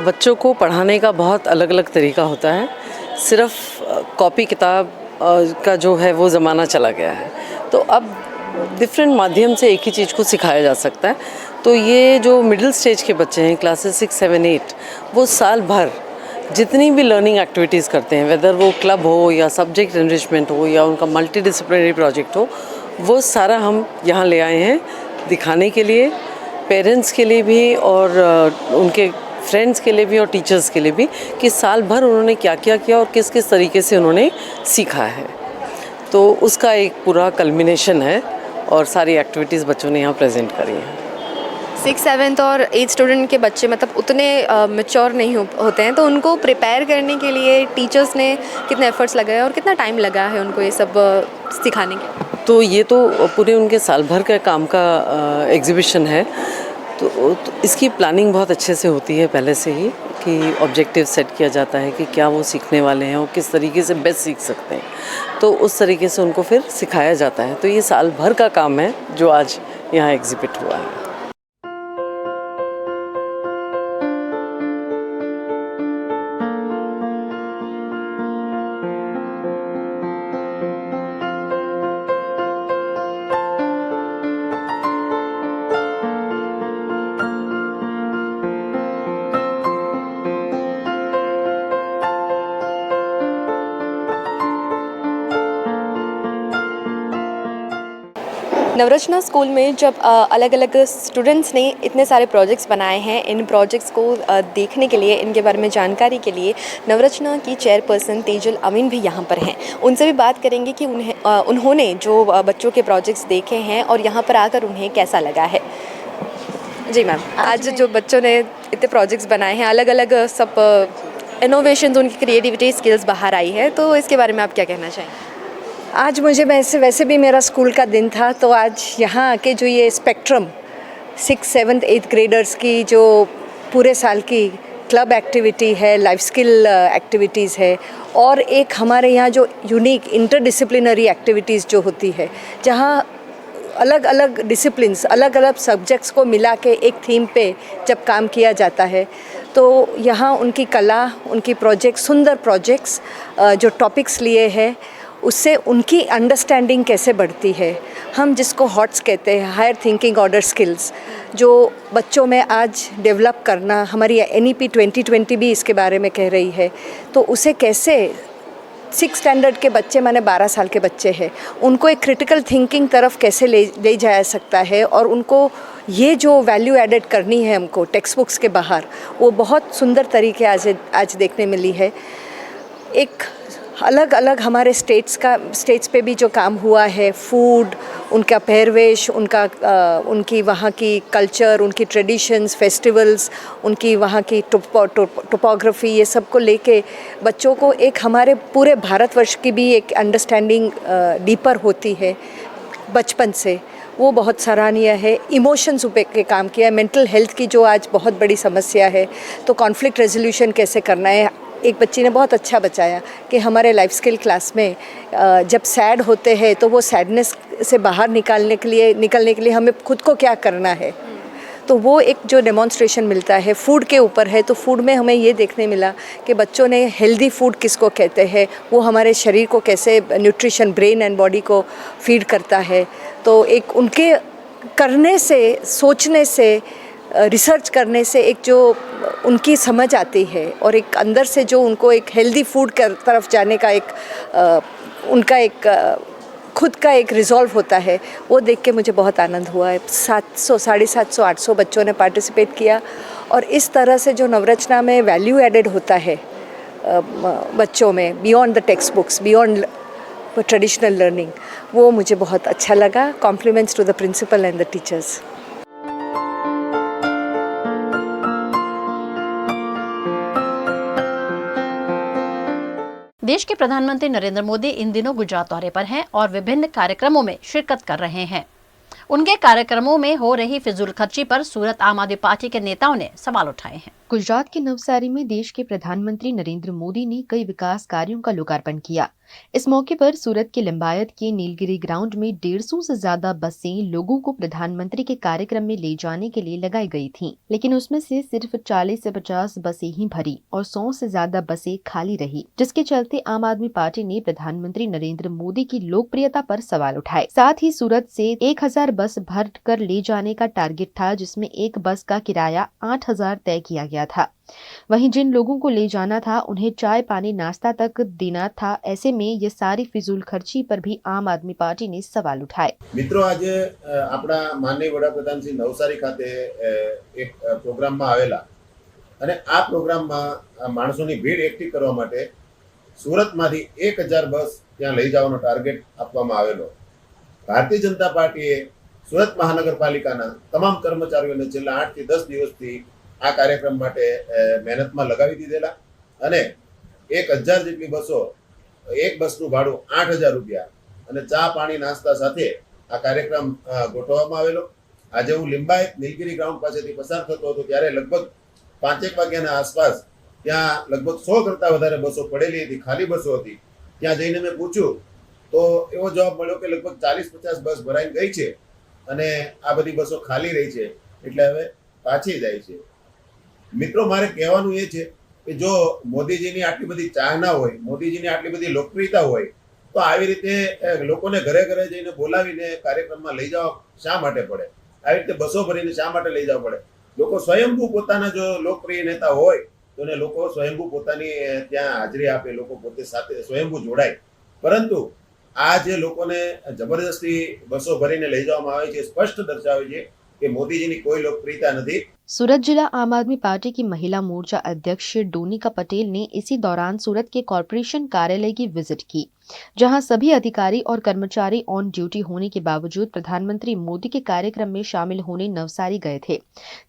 बच्चों को पढ़ाने का बहुत अलग अलग तरीका होता है। सिर्फ कॉपी किताब का जो है वो ज़माना चला गया है। तो अब डिफरेंट माध्यम से एक ही चीज़ को सिखाया जा सकता है। तो ये जो मिडिल स्टेज के बच्चे हैं, क्लासेस 6, 7, 8, वो साल भर जितनी भी लर्निंग एक्टिविटीज़ करते हैं, वेदर वो क्लब हो या सब्जेक्ट एनरिचमेंट हो या उनका मल्टी डिसिप्लिनरी प्रोजेक्ट हो, वो सारा हम यहाँ ले आए हैं दिखाने के लिए, पेरेंट्स के लिए भी और उनके फ्रेंड्स के लिए भी और टीचर्स के लिए भी, कि साल भर उन्होंने क्या क्या किया और किस किस तरीके से उन्होंने सीखा है। तो उसका एक पूरा कल्मिनेशन है और सारी एक्टिविटीज़ बच्चों ने यहाँ प्रेजेंट करी हैं। 6th 7th और 8th स्टूडेंट के बच्चे मतलब उतने मैच्योर नहीं होते हैं, तो उनको प्रिपेयर करने के लिए टीचर्स ने कितने एफर्ट्स लगाए और कितना टाइम लगा है उनको ये सब सिखाने के? तो ये तो पूरे उनके साल भर का काम का एग्जीबिशन है। तो इसकी प्लानिंग बहुत अच्छे से होती है पहले से ही, कि ऑब्जेक्टिव सेट किया जाता है कि क्या वो सीखने वाले हैं और किस तरीके से बेस्ट सीख सकते हैं, तो उस तरीके से उनको फिर सिखाया जाता है। तो ये साल भर का काम है जो आज यहाँ एग्जिबिट हुआ है। नवरचना स्कूल में जब अलग अलग स्टूडेंट्स ने इतने सारे प्रोजेक्ट्स बनाए हैं, इन प्रोजेक्ट्स को देखने के लिए, इनके बारे में जानकारी के लिए नवरचना की चेयरपर्सन तेजल अमीन भी यहाँ पर हैं। उनसे भी बात करेंगे कि उन्होंने जो बच्चों के प्रोजेक्ट्स देखे हैं और यहाँ पर आकर उन्हें कैसा लगा है। जी मैम, आज जो बच्चों ने इतने प्रोजेक्ट्स बनाए हैं, अलग अलग सब इनोवेशंस, उनकी क्रिएटिविटी स्किल्स बाहर आई है, तो इसके बारे में आप क्या कहना चाहेंगे? आज मुझे वैसे भी मेरा स्कूल का दिन था, तो आज यहाँ आके जो ये spectrum 6th 7th 8th graders की जो पूरे साल की क्लब एक्टिविटी है, लाइफ स्किल एक्टिविटीज़ है, और एक हमारे यहाँ जो यूनिक इंटरडिसिप्लिनरी एक्टिविटीज़ जो होती है, जहाँ अलग अलग डिसिप्लिन्स, अलग अलग सब्जेक्ट्स को मिला के एक थीम पे जब काम किया जाता है, तो यहाँ उनकी कला, उनकी प्रोजेक्ट्स, सुंदर प्रोजेक्ट्स जो टॉपिक्स लिए हैं, उससे उनकी अंडरस्टैंडिंग कैसे बढ़ती है। हम जिसको हॉट्स कहते हैं, हायर थिंकिंग ऑर्डर स्किल्स, जो बच्चों में आज डेवलप करना, हमारी NEP 2020 भी इसके बारे में कह रही है, तो उसे कैसे 6th स्टैंडर्ड के बच्चे, माने 12 साल के बच्चे हैं, उनको एक क्रिटिकल थिंकिंग तरफ कैसे ले जाया सकता है, और उनको ये जो वैल्यू एडेड करनी है हमको टेक्स्ट बुक्स के बाहर, वो बहुत सुंदर तरीके आज देखने मिली है। एक अलग अलग हमारे स्टेट्स पे भी जो काम हुआ है, फूड, उनका पहरवेश, उनकी वहाँ की कल्चर, उनकी ट्रेडिशंस, फेस्टिवल्स, उनकी वहाँ की टोपोग्राफी, ये सब को लेके बच्चों को एक हमारे पूरे भारतवर्ष की भी एक अंडरस्टैंडिंग डीपर होती है बचपन से, वो बहुत सराहनीय है। इमोशंस पे काम किया है, मेंटल हेल्थ की जो आज बहुत बड़ी समस्या है, तो कॉन्फ्लिक्ट रेजोल्यूशन कैसे करना है। एक बच्ची ने बहुत अच्छा बचाया कि हमारे लाइफ स्किल क्लास में जब सैड होते हैं तो वो सैडनेस से बाहर निकलने के लिए हमें खुद को क्या करना है, तो वो एक जो डेमोन्स्ट्रेशन मिलता है। फूड के ऊपर है, तो फूड में हमें ये देखने मिला कि बच्चों ने हेल्दी फूड किसको कहते हैं, वो हमारे शरीर को कैसे न्यूट्रिशन, ब्रेन एंड बॉडी को फीड करता है। तो एक उनके करने से, सोचने से, रिसर्च करने से एक जो उनकी समझ आती है, और एक अंदर से जो उनको एक हेल्दी फूड की तरफ जाने का उनका एक खुद का एक रिजॉल्व होता है, वो देख के मुझे बहुत आनंद हुआ है। 700, 750, 800 बच्चों ने पार्टिसिपेट किया, और इस तरह से जो नवरचना में वैल्यू एडेड होता है बच्चों में, beyond the text books, beyond traditional learning, वो मुझे बहुत अच्छा लगा। Compliments to the principal and the teachers. देश के प्रधानमंत्री नरेंद्र मोदी इन दिनों गुजरात दौरे पर हैं और विभिन्न कार्यक्रमों में शिरकत कर रहे हैं। उनके कार्यक्रमों में हो रही फिजूल खर्ची पर सूरत आम आदमी पार्टी के नेताओं ने सवाल उठाए हैं। गुजरात के नवसारी में देश के प्रधानमंत्री नरेंद्र मोदी ने कई विकास कार्यों का लोकार्पण किया। इस मौके पर सूरत के लिंबायत के नीलगिरी ग्राउंड में 150 से ज्यादा बसें लोगों को प्रधानमंत्री के कार्यक्रम में ले जाने के लिए लगाई गई थीं, लेकिन उसमें से सिर्फ 40 से 50 बसें ही भरी और 100 से ज्यादा बसें खाली रही, जिसके चलते आम आदमी पार्टी ने प्रधानमंत्री नरेंद्र मोदी की लोकप्रियता पर सवाल उठाए। साथ ही सूरत से 1000 बस भर कर ले जाने का टारगेट था, जिसमें एक बस का किराया 8000 तय किया गया था। वहीं जिन लोगों को ले जाना था उन्हें चाय पानी नाश्ता तक देना था। ऐसे में ये सारी फिजूल खर्ची पर भी आम आदमी पार्टी ने सवाल उठाए। मित्रों, आज अपना माननीय वडाप्रधान श्री नवसारी खाते एक प्रोग्राम में आवेला અને આ પ્રોગ્રામમાં માણસોની ભીડ એકઠી કરવા માટે સુરતમાંથી 1000 બસ ત્યાં લઈ જવાનો ટાર્ગેટ આપવામાં આવેલો। ભારતીય જનતા પાર્ટીએ સુરત મહાનગરપાલિકાના તમામ કર્મચારીઓને છેલ્લા 8 થી 10 દિવસથી આ કાર્યક્રમ માટે મહેનતમાં લગાવી દીધેલા અને 1000 જેટલી બસો, એક બસનું ભાડું 8000 રૂપિયા અને ચા પાણી નાસ્તા સાથે આ કાર્યક્રમ ગોઠવવામાં આવેલો। આજે હું લિંબાયત નીલગિરી ગ્રાઉન્ડ પાસેથી પસાર થતો હતો ત્યારે લગભગ 5 વાગ્યાના આસપાસ ત્યાં લગભગ 100 કરતાં વધારે બસો પડેલી હતી, ખાલી બસો હતી। ત્યાં જઈને મેં પૂછ્યું તો એવો જવાબ મળ્યો કે લગભગ 40-50 બસ ભરાઈને ગઈ છે અને આ બધી બસો ખાલી રહી છે, એટલે હવે પાછી જાય છે। મિત્રો, મારે કહેવાનું એ છે કે જો મોદીજીની આટલી બધી ચાહના હોય, મોદીજીની આટલી બધી લોકપ્રિયતા હોય, તો આવી રીતે લોકોને ઘરે ઘરે જઈને બોલાવીને કાર્યક્રમમાં લઈ જવા શા માટે પડે? આવી રીતે બસો ભરીને શા માટે લઈ જવા પડે? લોકો સ્વયંભૂ પોતાના જો લોકપ્રિય નેતા હોય તો ને લોકો સ્વયંભૂ પોતાની ત્યાં હાજરી આપે, લોકો પોતે સાથે સ્વયંભૂ જોડાય। પરંતુ આ જે લોકોને જબરદસ્તી બસો ભરીને લઈ જવામાં આવે છે, સ્પષ્ટ દર્શાવે છે कि मोदी जी की कोई लोकप्रियता नहीं। सूरत जिला आम आदमी पार्टी की महिला मोर्चा अध्यक्ष डोनिका पटेल ने इसी दौरान सूरत के कॉर्पोरेशन कार्यालय की विजिट की, जहां सभी अधिकारी और कर्मचारी ऑन ड्यूटी होने के बावजूद प्रधानमंत्री मोदी के कार्यक्रम में शामिल होने नवसारी गए थे,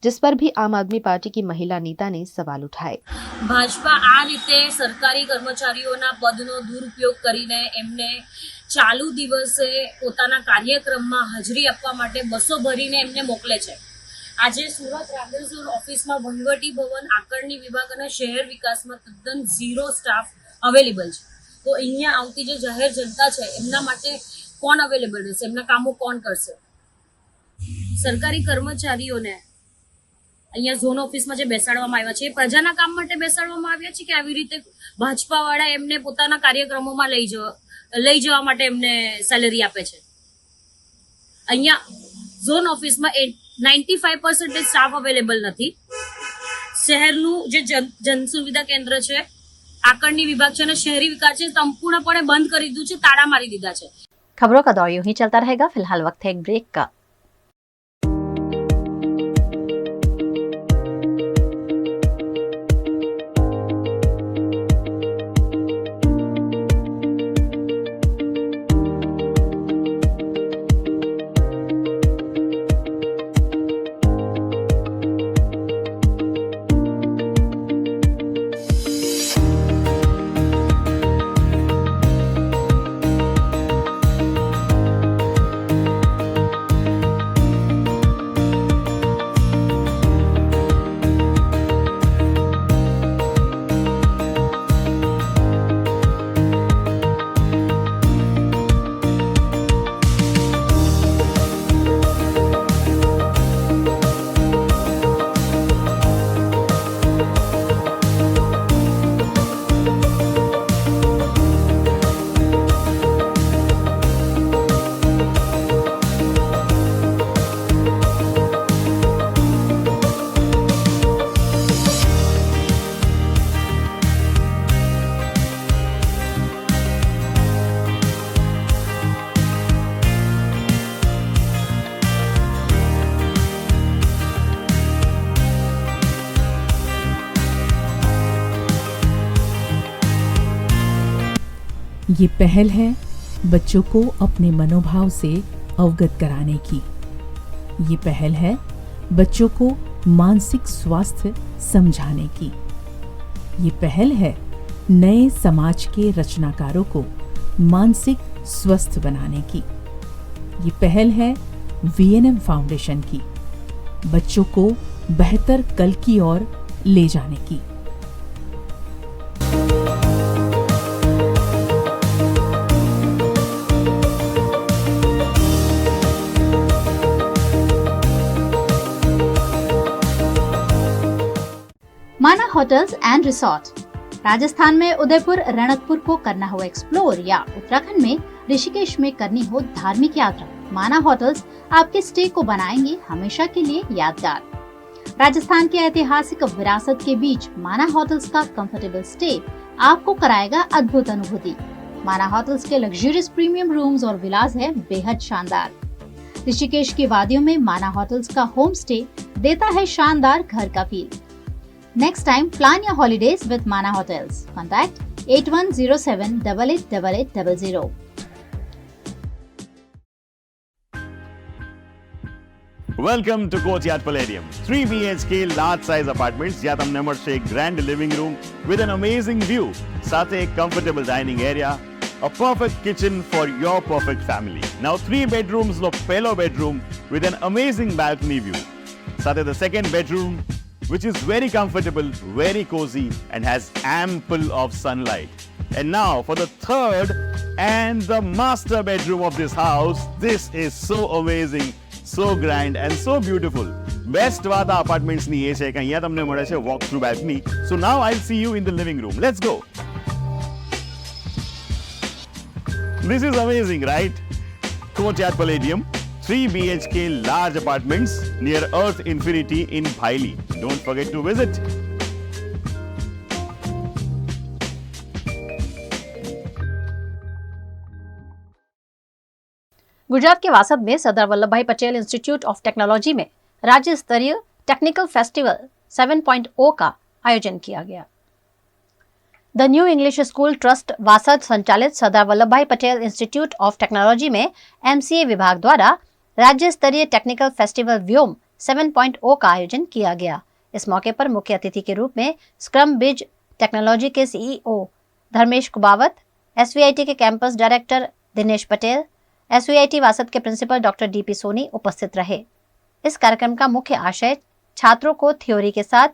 जिस पर भी आम आदमी पार्टी की महिला नेता ने सवाल उठाए। भाजपा आ रीते सरकारी कर्मचारीओना पदनो दुरुपयोग करीने एमने चालू दिवसे पोताना कार्यक्रमમાં હાજરી આપવા માટે બસો ભરીને એમને મોકલે છે। આજે સુરત રાંદેરસોલ ઓફિસમાં વહીવટી ભવન, આકારણી વિભાગ અને શહેર વિકાસમાં તદ્દન ઝીરો સ્ટાફ અવેલેબલ છે। તો અહીંયા આવતી જે જાહેર જનતા છે એમના માટે કોણ અવેલેબલ રહેશે? એમના કામો કોણ કરશે? સરકારી કર્મચારીઓને અહીંયા ઝોન ઓફિસમાં જે બેસાડવામાં આવ્યા છે એ પ્રજાના કામ માટે બેસાડવામાં આવ્યા છે કે આવી રીતે ભાજપાવાળા એમને પોતાના કાર્યક્રમોમાં લઈ જવા માટે એમને સેલેરી આપે છે? અહીંયા ઝોન ઓફિસમાં 95% સ્ટાફ અવેલેબલ નથી। શહેરનું જે જનસુવિધા કેન્દ્ર છે, આકારણી વિભાગ છે અને શહેરી વિકાસ છે સંપૂર્ણપણે બંધ કરી દીધું છે, તાળા મારી દીધા છે। खबरों का दौर यूं ही चलता रहेगा। फिलहाल वक्त है एक ब्रेक का। ये पहल है बच्चों को अपने मनोभाव से अवगत कराने की। ये पहल है बच्चों को मानसिक स्वास्थ्य समझाने की। ये पहल है नए समाज के रचनाकारों को मानसिक स्वस्थ बनाने की। ये पहल है VNM फाउंडेशन की, बच्चों को बेहतर कल की ओर ले जाने की। माना होटल्स एंड रिसोर्ट। राजस्थान में उदयपुर रणकपुर को करना हो एक्सप्लोर या उत्तराखंड में ऋषिकेश में करनी हो धार्मिक यात्रा, माना होटल्स आपके स्टे को बनाएंगे हमेशा के लिए यादगार। राजस्थान की ऐतिहासिक विरासत के बीच माना होटल्स का कंफर्टेबल स्टे आपको कराएगा अद्भुत अनुभूति। माना होटल्स के लग्जरियस प्रीमियम रूम्स और विलास है बेहद शानदार। ऋषिकेश की वादियों में माना होटल्स का होम स्टे देता है शानदार घर का feel. Next time, plan your holidays with Mana Hotels. Contact 8107 888800. Welcome to Courtyard Palladium. 3 BHK large size apartments જ્યાં તમને મળશે એક grand living room with an amazing view, સાથે એક comfortable dining area, a perfect kitchen for your perfect family. Now 3 bedrooms નો પહેલો bedroom with an amazing balcony view. સાથે the second bedroom which is very comfortable, very cozy and has ample of sunlight. And now for the third and the master bedroom of this house. This is so amazing, so grand and so beautiful. Best વાત આ apartments ની એ છે કે અહીંયા તમને મળે છે walk through balcony. So now I'll see you in the living room. Let's go. This is amazing, right? Courtyard Palladium. 3 BHK large apartments near Earth Infinity in Bhaili. Don't forget to visit. Gujarat के वासद में Sardar Vallabhbhai Patel institute of technology में राज्य स्तरीय technical festival 7.0 का आयोजन किया गया। The new English school trust Vasad संचालित Sardar Vallabhbhai Patel institute of technology में MCA विभाग द्वारा राज्य स्तरीय टेक्निकल फेस्टिवल व्योम 7.0 का आयोजन किया गया। इस मौके पर मुख्य अतिथि के रूप में स्क्रम बिज टेक्नोलॉजी के CEO धर्मेश कुबावत, SVIT के campus director Dinesh Patel, SVIT Vasad के प्रिंसिपल डॉक्टर DP सोनी उपस्थित रहे। इस कार्यक्रम का मुख्य आशय छात्रों को थ्योरी के साथ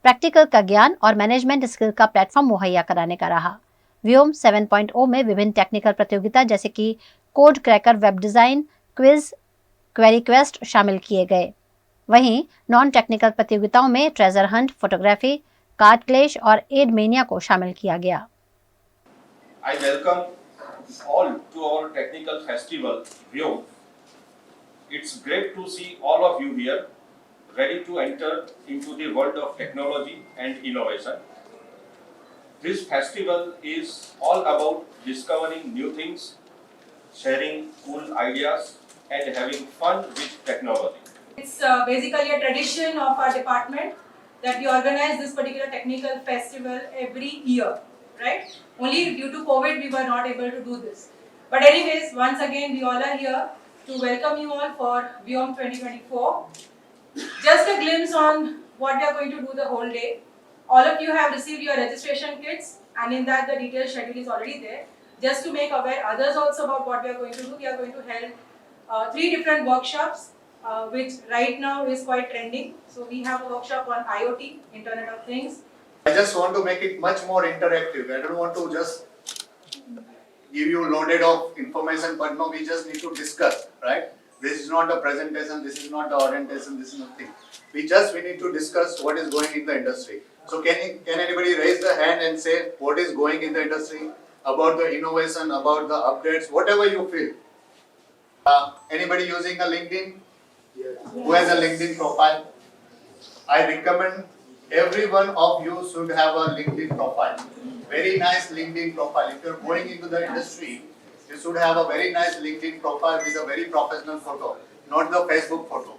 प्रैक्टिकल का ज्ञान और मैनेजमेंट स्किल का प्लेटफॉर्म मुहैया कराने का रहा। व्योम 7.0 में विभिन्न टेक्निकल प्रतियोगिता जैसे कि code cracker, web design, quiz, query quest शामिल किए गए। वहीं नॉन टेक्निकल प्रतियोगिताओं में treasure Hunt, photography, card clash और एड मेनिया को शामिल किया गया। I welcome all to our technical festival Vyom. It's great to see all of you here, ready to enter into the world of technology and innovation. This festival is all about discovering new things, sharing cool ideas, and having fun with technology. It's basically a tradition of our department that we organize this particular technical festival every year, right? Only due to COVID we were not able to do this. But anyways, once again we all are here to welcome you all for Vyom 2024. Just a glimpse on what we are going to do the whole day. All of you have received your registration kits and in that the detailed schedule is already there. Just to make aware others also about what we are going to do, we are going to hold 3 different workshops which right now is quite trending. So we have a workshop on IoT, Internet of Things. I just want to make it much more interactive. I don't want to just give you loaded of information, but no, we just need to discuss, right? This is not a presentation, this is not the orientation, this is nothing. We need to discuss what is going in the industry. So can anybody raise the hand and say what is going in the industry, about the innovation, about the updates, whatever you feel. Anybody using a LinkedIn? Who has a LinkedIn profile? I recommend every one of you should have a LinkedIn profile. Very nice LinkedIn profile. If you're going into the industry, you should have a very nice LinkedIn profile with a very professional photo, not the Facebook photo.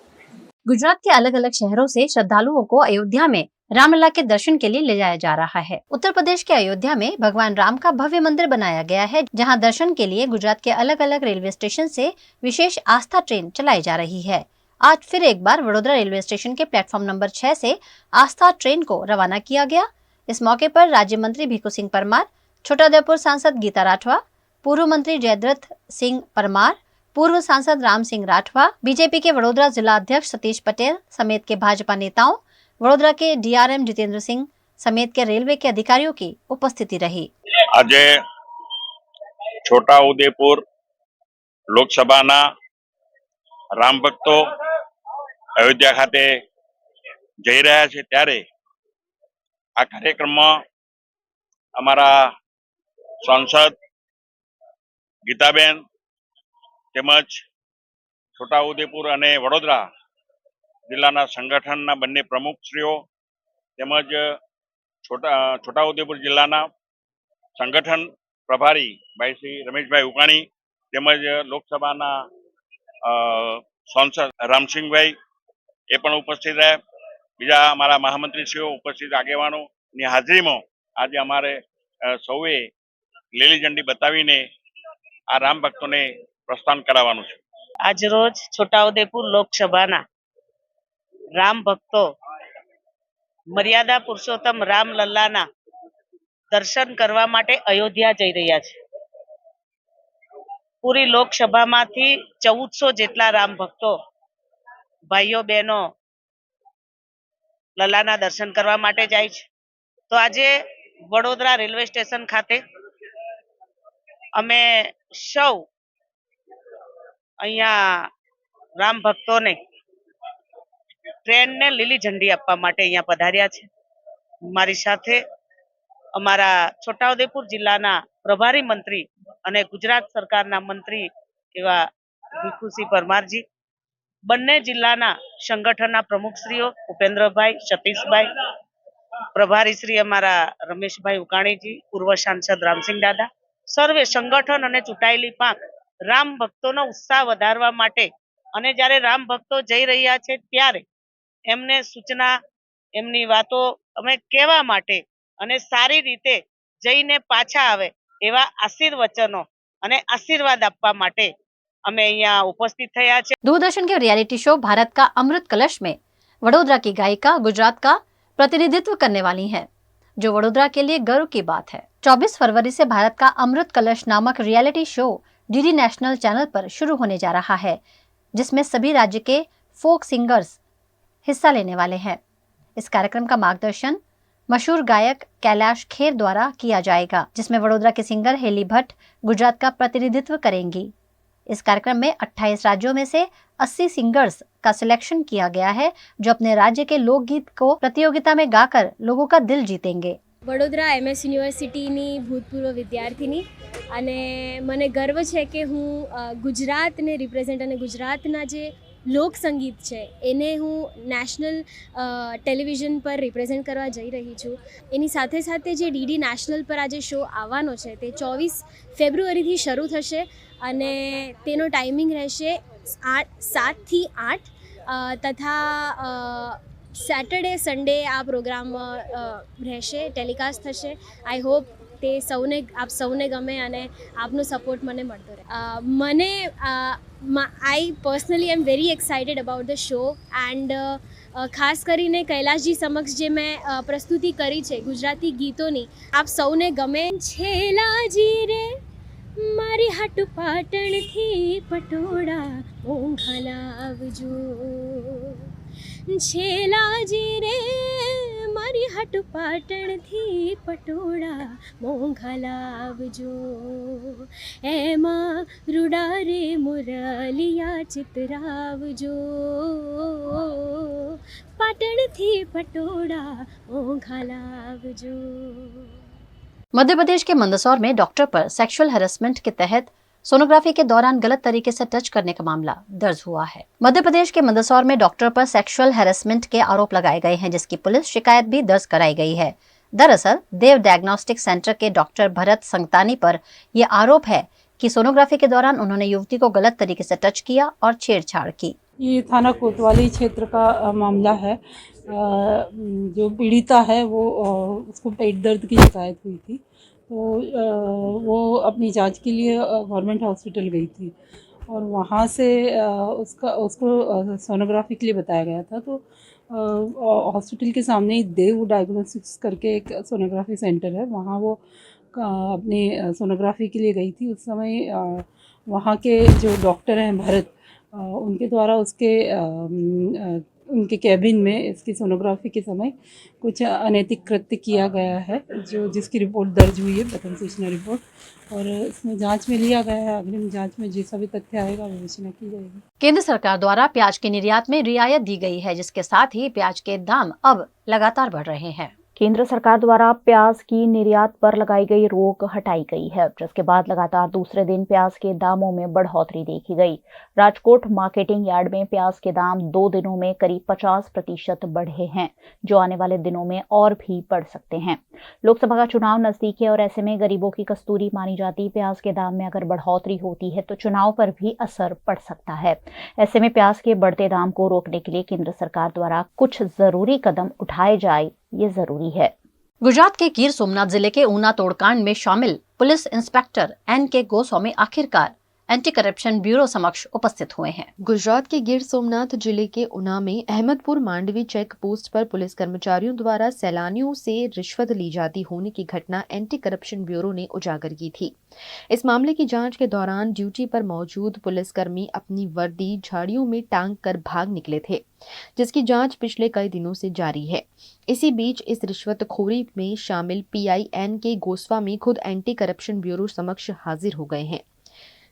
Gujarat के अलग अलग शहरों से श्रद्धालुओं को अयोध्या में रामलला के दर्शन के लिए ले जाया जा रहा है। उत्तर प्रदेश के अयोध्या में भगवान राम का भव्य मंदिर बनाया गया है, जहां दर्शन के लिए गुजरात के अलग अलग रेलवे स्टेशन से विशेष आस्था ट्रेन चलाई जा रही है। आज फिर एक बार वडोदरा रेलवे स्टेशन के प्लेटफॉर्म नंबर 6 से आस्था ट्रेन को रवाना किया गया। इस मौके पर राज्य मंत्री भिखू सिंह परमार, छोटाउदेपुर सांसद गीता राठवा, पूर्व मंत्री जयद्रथ सिंह परमार, पूर्व सांसद राम सिंह राठवा, बीजेपी के वडोदरा जिला अध्यक्ष सतीश पटेल समेत के भाजपा नेताओं, वडोदरा के DRM जितेंद्र सिंह समेत के रेलवे के अधिकारियों की उपस्थिति रही। આજે છોટા ઉદેપુર લોકસભાના રામ ભક્તો અયોધ્યા ખાતે જઈ રહ્યા છે ત્યારે આ કાર્યક્રમમાં અમારા સાંસદ ગીતાબેન તેમજ છોટાઉદેપુર અને વડોદરા જિલ્લાના સંગઠનના બંને પ્રમુખશ્રીઓ તેમજ છોટાઉદેપુર જિલ્લાના સંગઠન પ્રભારી ભાઈ શ્રી રમેશભાઈ ઉકાણી તેમજ લોકસભાના સાંસદ રામસિંહભાઈ એ પણ ઉપસ્થિત રહ્યા. બીજા અમારા મહામંત્રીશ્રીઓ ઉપસ્થિત આગેવાનોની હાજરીમાં આજે અમારે સૌએ લીલી ઝંડી બતાવીને આ રામ ભક્તોને પ્રસ્થાન કરાવવાનું છે. આજરોજ છોટાઉદેપુર લોકસભાના રામ ભક્તો મર્યાદા પુરુષોત્તમ રામલલ્લાના દર્શન કરવા માટે અયોધ્યા જઈ રહ્યા છે. પૂરી લોકસભામાંથી 1400 જેટલા રામ ભક્તો ભાઈઓ બહેનો લલ્લાના દર્શન કરવા માટે જાય છે. તો આજે વડોદરા રેલવે સ્ટેશન ખાતે અમે સૌ અહીંયા રામ ભક્તોને ટ્રેનને લીલી ઝંડી આપવા માટે અહીંયા પધાર્યા છે. મારી સાથે અમારા છોટાઉદેપુર જિલ્લાના પ્રભારી મંત્રી અને ગુજરાત સરકારના મંત્રી એવા ભીખુસિંહ પરમારજી, બંને જિલ્લાના સંગઠનના પ્રમુખશ્રીઓ ઉપેન્દ્રભાઈ, સતીશભાઈ, પ્રભારી શ્રી અમારા રમેશભાઈ ઉકાણીજી, પૂર્વ સાંસદ રામસિંહ દાદા, સર્વે સંગઠન અને ચૂંટાયેલી પાંખ રામ ભક્તોનો ઉત્સાહ વધારવા માટે અને જ્યારે રામ ભક્તો જઈ રહ્યા છે ત્યારે એમને સૂચના, એમની વાતો અમે કહેવા માટે અને સારી રીતે જઈને પાછા આવે એવા આશીર્વચનો અને આશીર્વાદ આપવા માટે અમે અહીંયા ઉપસ્થિત થયા છે. दूरदर्शन के रियलिटी शो भारत का अमृत कलश में वडोदरा की गायिका गुजरात का प्रतिनिधित्व करने वाली हैं, जो वडोदरा के लिए गर्व की बात है. 24 फरवरी से भारत का अमृत कलश नामक reality show DD national channel पर शुरू होने जा रहा है, जिसमें सभी राज्य के फोक सिंगर्स हिस्सा लेने वाले हैं. इस कार्यक्रम का मार्गदर्शन मशहूर गायक कैलाश खेर द्वारा किया जाएगा, जिसमें वडोदरा के सिंगर हेली भट्ट गुजरात का प्रतिनिधित्व करेंगी. इस कार्यक्रम में 28 राज्यों में से 80 सिंगर्स का सिलेक्शन किया गया है, जो अपने राज्य के लोकगीत को प्रतियोगिता में गाकर लोगों का दिल जीतेंगे. વડોદરા MS યુનિવર્સિટીની ભૂતપૂર્વ વિદ્યાર્થીની અને મને ગર્વ છે કે હું ગુજરાતને રિપ્રેઝેન્ટ અને ગુજરાતના જે લોકસંગીત છે એને હું નેશનલ ટેલિવિઝન પર રિપ્રેઝેન્ટ કરવા જઈ રહી છું. એની સાથે સાથે જે DD નેશનલ પર આ જે શો આવવાનો છે તે 24 ફેબ્રુઆરીથી શરૂ થશે અને તેનો ટાઈમિંગ રહેશે 7 થી 8 તથા સેટરડે સન્ડે આ પ્રોગ્રામ રહેશે, ટેલિકાસ્ટ થશે. આઈ હોપ તે સૌને આપ સૌને ગમે અને આપનો સપોર્ટ મને મળતો રહે. મને I personally am very excited about the show and ખાસ કરીને કૈલાશજી સમક્ષ જે મેં પ્રસ્તુતિ કરી છે ગુજરાતી ગીતોની, આપ સૌને ગમે. છેલાજી રે મારી હાટુ પાટણથી પટોળા મોંઘા લાવજો, છેલાજી રે મારી હાટુ પાટણથી પટોળા મોંઘા લાવજો, એમાં રૂડા રે મુરલિયા ચિતરાવજો, પાટણથી પટોળા મોંઘા लावजो। मध्य प्रदेश के मंदसौर में डॉक्टर पर सेक्सुअल हैरेसमेंट के तहत सोनोग्राफी के दौरान गलत तरीके से टच करने का मामला दर्ज हुआ है। मध्य प्रदेश के मंदसौर में डॉक्टर पर सेक्सुअल हैरेसमेंट के आरोप लगाए गए हैं, जिसकी पुलिस शिकायत भी दर्ज कराई गई है। दरअसल देव डायग्नोस्टिक सेंटर के डॉक्टर भरत संगतानी पर यह आरोप है कि सोनोग्राफी के दौरान उन्होंने युवती को गलत तरीके से टच किया और छेड़छाड़ की। ये थाना कोतवाली क्षेत्र का मामला है। जो पीड़िता है वो उसको पेट दर्द की शिकायत हुई थी, तो वो अपनी जांच के लिए गवर्नमेंट हॉस्पिटल गई थी और वहाँ से उसको सोनोग्राफी के लिए बताया गया था। तो हॉस्पिटल के सामने ही देव डायग्नोस्टिक्स करके एक सोनोग्राफी सेंटर है, वहाँ वो अपनी सोनोग्राफी के लिए गई थी। उस समय वहाँ के जो डॉक्टर हैं भरत, उनके द्वारा उसके उनके कैबिन में इसकी सोनोग्राफी के समय कुछ अनैतिक कृत्य किया गया है, जिसकी रिपोर्ट दर्ज हुई है, प्रथम सूचना रिपोर्ट, और इसमें जांच में लिया गया है। अग्रिम जांच में जैसा भी तथ्य आएगा विवेचना की जाएगी। केंद्र सरकार द्वारा प्याज की निर्यात में रियायत दी गई है, जिसके साथ ही प्याज के दाम अब लगातार बढ़ रहे हैं। केंद्र सरकार द्वारा प्याज की निर्यात पर लगाई गई रोक हटाई गई है, जिसके बाद लगातार दूसरे दिन प्याज के दामों में बढ़ोतरी देखी गई। राजकोट मार्केटिंग यार्ड में प्याज के दाम 2 दिनों में करीब 50% बढ़े हैं, जो आने वाले दिनों में और भी बढ़ सकते हैं। लोकसभा का चुनाव नजदीक है और ऐसे में गरीबों की कस्तूरी मानी जाती प्याज के दाम में अगर बढ़ोतरी होती है तो चुनाव पर भी असर पड़ सकता है। ऐसे में प्याज के बढ़ते दाम को रोकने के लिए केंद्र सरकार द्वारा कुछ जरूरी कदम उठाए जाए, ये जरूरी है। गुजरात के गीर सोमनाथ जिले के ऊना तोड़कांड में शामिल पुलिस इंस्पेक्टर NK गोस्वामी आखिरकार एंटी करप्शन ब्यूरो समक्ष उपस्थित हुए हैं। गुजरात के गिर सोमनाथ जिले के ऊना में अहमदपुर मांडवी चेक पोस्ट पर पुलिस कर्मचारियों द्वारा सैलानियों से रिश्वत ली जाती होने की घटना एंटी करप्शन ब्यूरो ने उजागर की थी। इस मामले की जांच के दौरान ड्यूटी पर मौजूद पुलिसकर्मी अपनी वर्दी झाड़ियों में टांग कर भाग निकले थे, जिसकी जांच पिछले कई दिनों से जारी है। इसी बीच इस रिश्वतखोरी में शामिल PI NK गोस्वामी खुद एंटी करप्शन ब्यूरो समक्ष हाजिर हो गए हैं,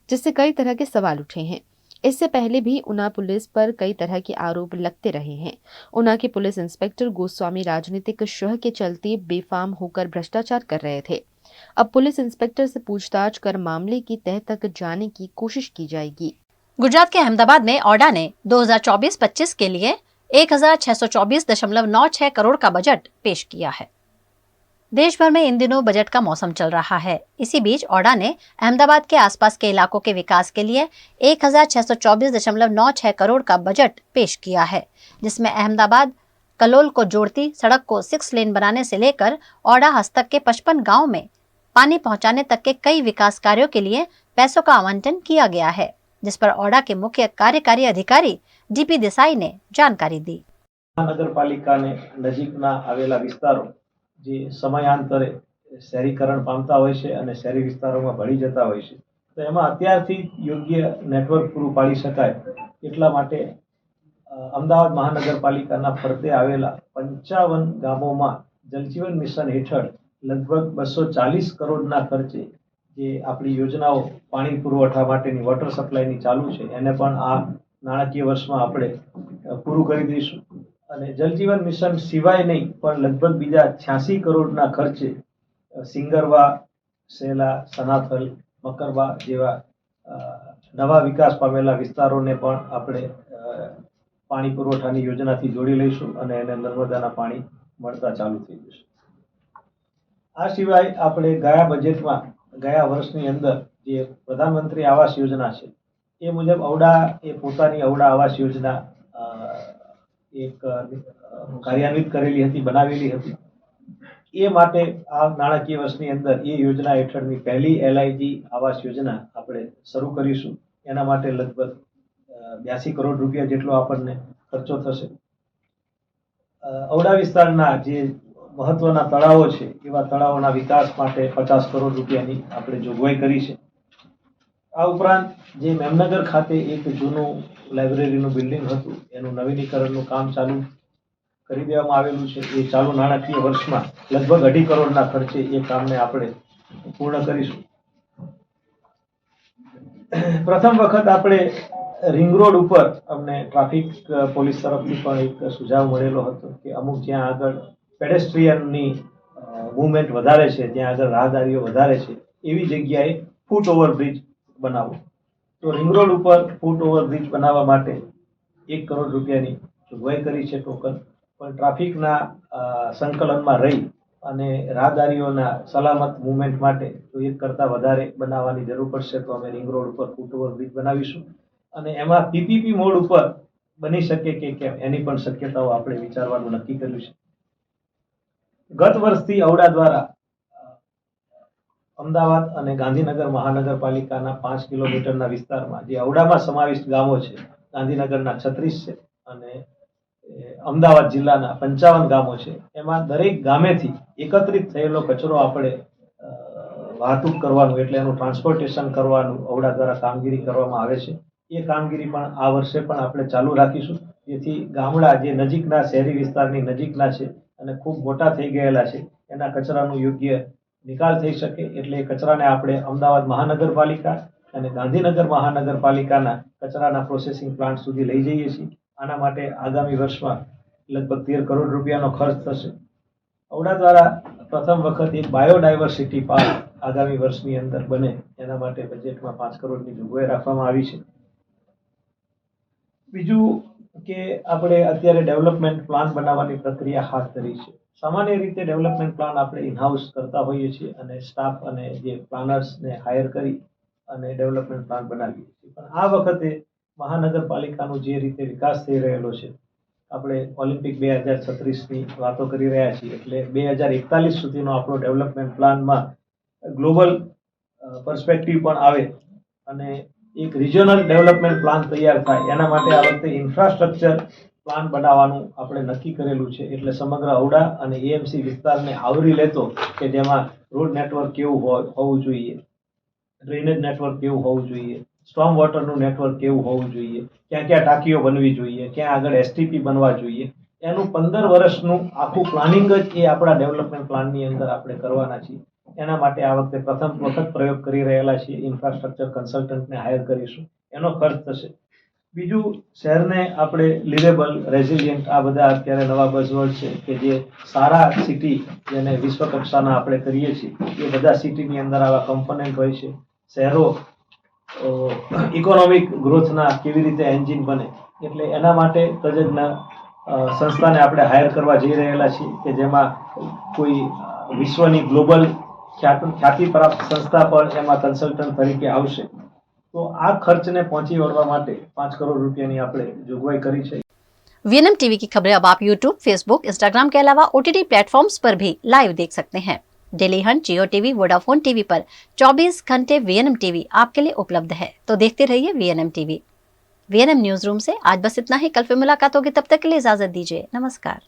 जिससे कई तरह के सवाल उठे हैं। इससे पहले भी ऊना पुलिस पर कई तरह के आरोप लगते रहे हैं। ऊना के पुलिस इंस्पेक्टर गोस्वामी राजनीतिक शह के चलते बेफाम होकर भ्रष्टाचार कर रहे थे। अब पुलिस इंस्पेक्टर से पूछताछ कर मामले की तह तक जाने की कोशिश की जाएगी। गुजरात के अहमदाबाद में ओडा ने 2024-25 के लिए 1624.96 करोड़ का बजट पेश किया है। देश भर में इन दिनों बजट का मौसम चल रहा है। इसी बीच ओडा ने अहमदाबाद के आसपास के इलाकों के विकास के लिए 1624.96 करोड़ का बजट पेश किया है, जिसमें अहमदाबाद कलोल को जोड़ती सड़क को 6 लेन बनाने से लेकर ओडा हस्तक के 55 गाँव में पानी पहुंचाने तक के कई विकास कार्यों के लिए पैसों का आवंटन किया गया है, जिस पर ओडा के मुख्य कार्यकारी अधिकारी DP देसाई ने जानकारी दी। નગરપાલિકાને નજીકના આવેલા વિસ્તારો જે સમયાંતરે શહેરીકરણ પામતા હોય છે અને શહેરી વિસ્તારોમાં ભળી જતા હોય છે, તો એમાં અત્યારથી યોગ્ય નેટવર્ક પૂરું પાડી શકાય એટલા માટે અમદાવાદ મહાનગરપાલિકાના ફરતે આવેલા 55 ગામોમાં જલજીવન મિશન હેઠળ લગભગ 240 કરોડના ખર્ચે જે આપણી યોજનાઓ પાણી પુરવઠા માટેની વોટર સપ્લાયની ચાલુ છે એને પણ આ નાણાકીય વર્ષમાં આપણે પૂરું કરી દઈશું। અને જલજીવન મિશન સિવાય નહીં પણ લગભગ બીજા 86 કરોડના ખર્ચે સિંગરવા, સેલા, સનાથલ, મકરવા જેવા નવા વિકાસ પામેલા વિસ્તારોને પણ આપણે પાણી પુરવઠાની યોજનાથી જોડી લઈશું અને એને નર્મદાના પાણી મળતા ચાલુ થઈ જશે। આ સિવાય આપણે ગયા બજેટમાં ગયા વર્ષની અંદર જે પ્રધાનમંત્રી આવાસ યોજના છે એ મુજબ ઔડા એ પોતાની ઔડા આવાસ યોજના એક કાર્યાન્વિત કરેલી હતી, બનાવેલી હતી। એ માટે આ નાણાકીય વર્ષની અંદર એ યોજના હેઠળની પહેલી LIG આવાસ યોજના આપણે શરૂ કરીશું। એના માટે લગભગ 82 કરોડ રૂપિયા જેટલો આપણને ખર્ચો થશે। ઔડા વિસ્તારના જે મહત્વના તળાવો છે એવા તળાવોના વિકાસ માટે 50 કરોડ રૂપિયાની આપણે જોગવાઈ કરી છે। આ ઉપરાંત જે મેમનગર ખાતે એક જૂનું લાઇબ્રેરીનું બિલ્ડિંગ હતું એનું નવીનીકરણનું કામ ચાલુ કરી દેવામાં આવેલું છે। એ ચાલુ નાણાકીય વર્ષમાં લગભગ 2.5 કરોડના ખર્ચે એ કામને આપણે પૂર્ણ કરીશું। પ્રથમ વખત આપણે રિંગ રોડ ઉપર અમને ટ્રાફિક પોલીસ તરફથી પણ એક સુઝાવ મળેલો હતો કે અમુક જ્યાં આગળ પેડેસ્ટ્રિયનની મૂવમેન્ટ વધારે છે, જ્યાં આગળ રાહદારીઓ વધારે છે, એવી જગ્યાએ ફૂટ ઓવરબ્રિજ બનાવો। તો રિંગ રોડ ઉપર ફૂટ ઓવરબ્રિજ બનાવવા માટે 1 કરોડ રૂપિયાની જોગવાઈ કરી છે ટોકન, પણ ટ્રાફિકના સંકલનમાં રહી અને રાહદારીઓના સલામત મૂવમેન્ટ માટે જો 1 કરતાં વધારે બનાવવાની જરૂર પડશે તો અમે રિંગ રોડ ઉપર ફૂટ ઓવરબ્રિજ બનાવીશું અને એમાં PPP મોડ ઉપર બની શકે કે કેમ એની પણ શક્યતાઓ આપણે વિચારવાનું નક્કી કર્યું છે। ગત વર્ષથી ઔડા દ્વારા અમદાવાદ અને ગાંધીનગર મહાનગરપાલિકાના 5 કિલોમીટરના વિસ્તારમાં જે ઔડામાં સમાવિષ્ટ ગામો છે, ગાંધીનગરના 36 છે અને અમદાવાદ જિલ્લાના 55 ગામો છે, એમાં દરેક ગામેથી એકત્રિત થયેલો કચરો આપણે વાહતુક કરવાનું એટલે એનું ટ્રાન્સપોર્ટેશન કરવાનું ઔડા દ્વારા કામગીરી કરવામાં આવે છે। એ કામગીરી પણ આ વર્ષે પણ આપણે ચાલુ રાખીશું, જેથી ગામડા જે નજીકના શહેરી વિસ્તારની નજીકના છે અને ખૂબ મોટા થઈ ગયેલા છે એના કચરાનું યોગ્ય નિકાલ થઈ શકે. એટલે એ કચરાને આપણે અમદાવાદ મહાનગરપાલિકા અને ગાંધીનગર મહાનગરપાલિકાના કચરાના પ્રોસેસિંગ પ્લાન્ટ સુધી લઈ જઈએ છીએ. આના માટે આગામી વર્ષમાં લગભગ 13 કરોડ રૂપિયાનો ખર્ચ થશે. ઔડા દ્વારા પ્રથમ વખત એક બાયોડાયવર્સિટી પાર્ક આગામી વર્ષની અંદર બને એના માટે બજેટમાં 5 કરોડની જોગવાઈ રાખવામાં આવી છે. બીજું કે આપણે અત્યારે ડેવલપમેન્ટ પ્લાન બનાવવાની પ્રક્રિયા હાથ ધરી છે. સામાન્ય રીતે ડેવલપમેન્ટ પ્લાન આપણે ઇનહાઉસ કરતા હોઈએ છીએ અને સ્ટાફ અને જે પ્લાનર્સને હાયર કરી અને ડેવલપમેન્ટ પ્લાન બનાવીએ છીએ. પણ આ વખતે મહાનગરપાલિકાનો જે રીતે વિકાસ થઈ રહેલો છે, આપણે ઓલિમ્પિક 2036ની વાતો કરી રહ્યા છીએ, એટલે 2041 સુધીનો આપણો ડેવલપમેન્ટ પ્લાનમાં ગ્લોબલ પર્સપેક્ટિવ પણ આવે અને એક રિજનલ ડેવલપમેન્ટ પ્લાન તૈયાર થાય એના માટે આ વખતે ઇન્ફ્રાસ્ટ્રક્ચર પ્લાન બનાવવાનું આપણે નક્કી કરેલું છે. એટલે સમગ્ર ઔડા અને એએમસી વિસ્તારને આવરી લેતો કે જેમાં રોડ નેટવર્ક કેવું હોવું જોઈએ, ડ્રેનેજ નેટવર્ક કેવું હોવું જોઈએ, સ્ટોર્મ વોટરનું નેટવર્ક કેવું હોવું જોઈએ, ક્યાં ક્યાં ટાંકીઓ બનવી જોઈએ, ક્યાં આગળ એસટીપી બનવા જોઈએ, એનું 15 વર્ષનું આખું પ્લાનિંગ જ એ આપણા ડેવલપમેન્ટ પ્લાનની અંદર આપણે કરવાના છીએ. એના માટે આ વખતે પ્રથમ વખત પ્રયોગ કરી રહેલા છીએ. ઇન્ફ્રાસ્ટ્રક્ચર કન્સલ્ટન્ટને હાયર કરીશું, એનો ખર્ચ થશે. બીજું, શહેરને આપણે લિવેબલ, રેઝિલિયન્ટ, આ બધા અત્યારે નવા બઝવર્ડ છે કે જે સારા સિટી જેને વિશ્વ કક્ષાના આપણે કરીએ છીએ, એ બધા સિટીની અંદર આવા કમ્પોનન્ટ હોય છે. શહેરો ઇકોનોમિક ગ્રોથના કેવી રીતે એન્જિન બને, એટલે એના માટે તજજ્ઞ સંસ્થાને આપણે હાયર કરવા જઈ રહેલા છીએ કે જેમાં કોઈ વિશ્વની ગ્લોબલ ખ્યાતિ પ્રાપ્ત સંસ્થા પણ એમાં કન્સલ્ટન્ટ તરીકે આવશે. તો આ ખર્ચને પહોંચી વળવા માટે 5 करोड़ रुपया આપણે જોગવાઈ કરી છે. वीएनएम टीवी की खबरें अब आप यूट्यूब, फेसबुक, इंस्टाग्राम के अलावा OTT प्लेटफॉर्म्स पर भी लाइव देख सकते हैं. डेली हंट, जियो टीवी, वोडाफोन टीवी पर 24 घंटे वीएनएम टीवी आपके लिए उपलब्ध है. तो देखते रहिए VNM TV. VNM news room से आज बस इतना ही. कल फिर मुलाकात होगी, तब तक के लिए इजाजत दीजिए. नमस्कार.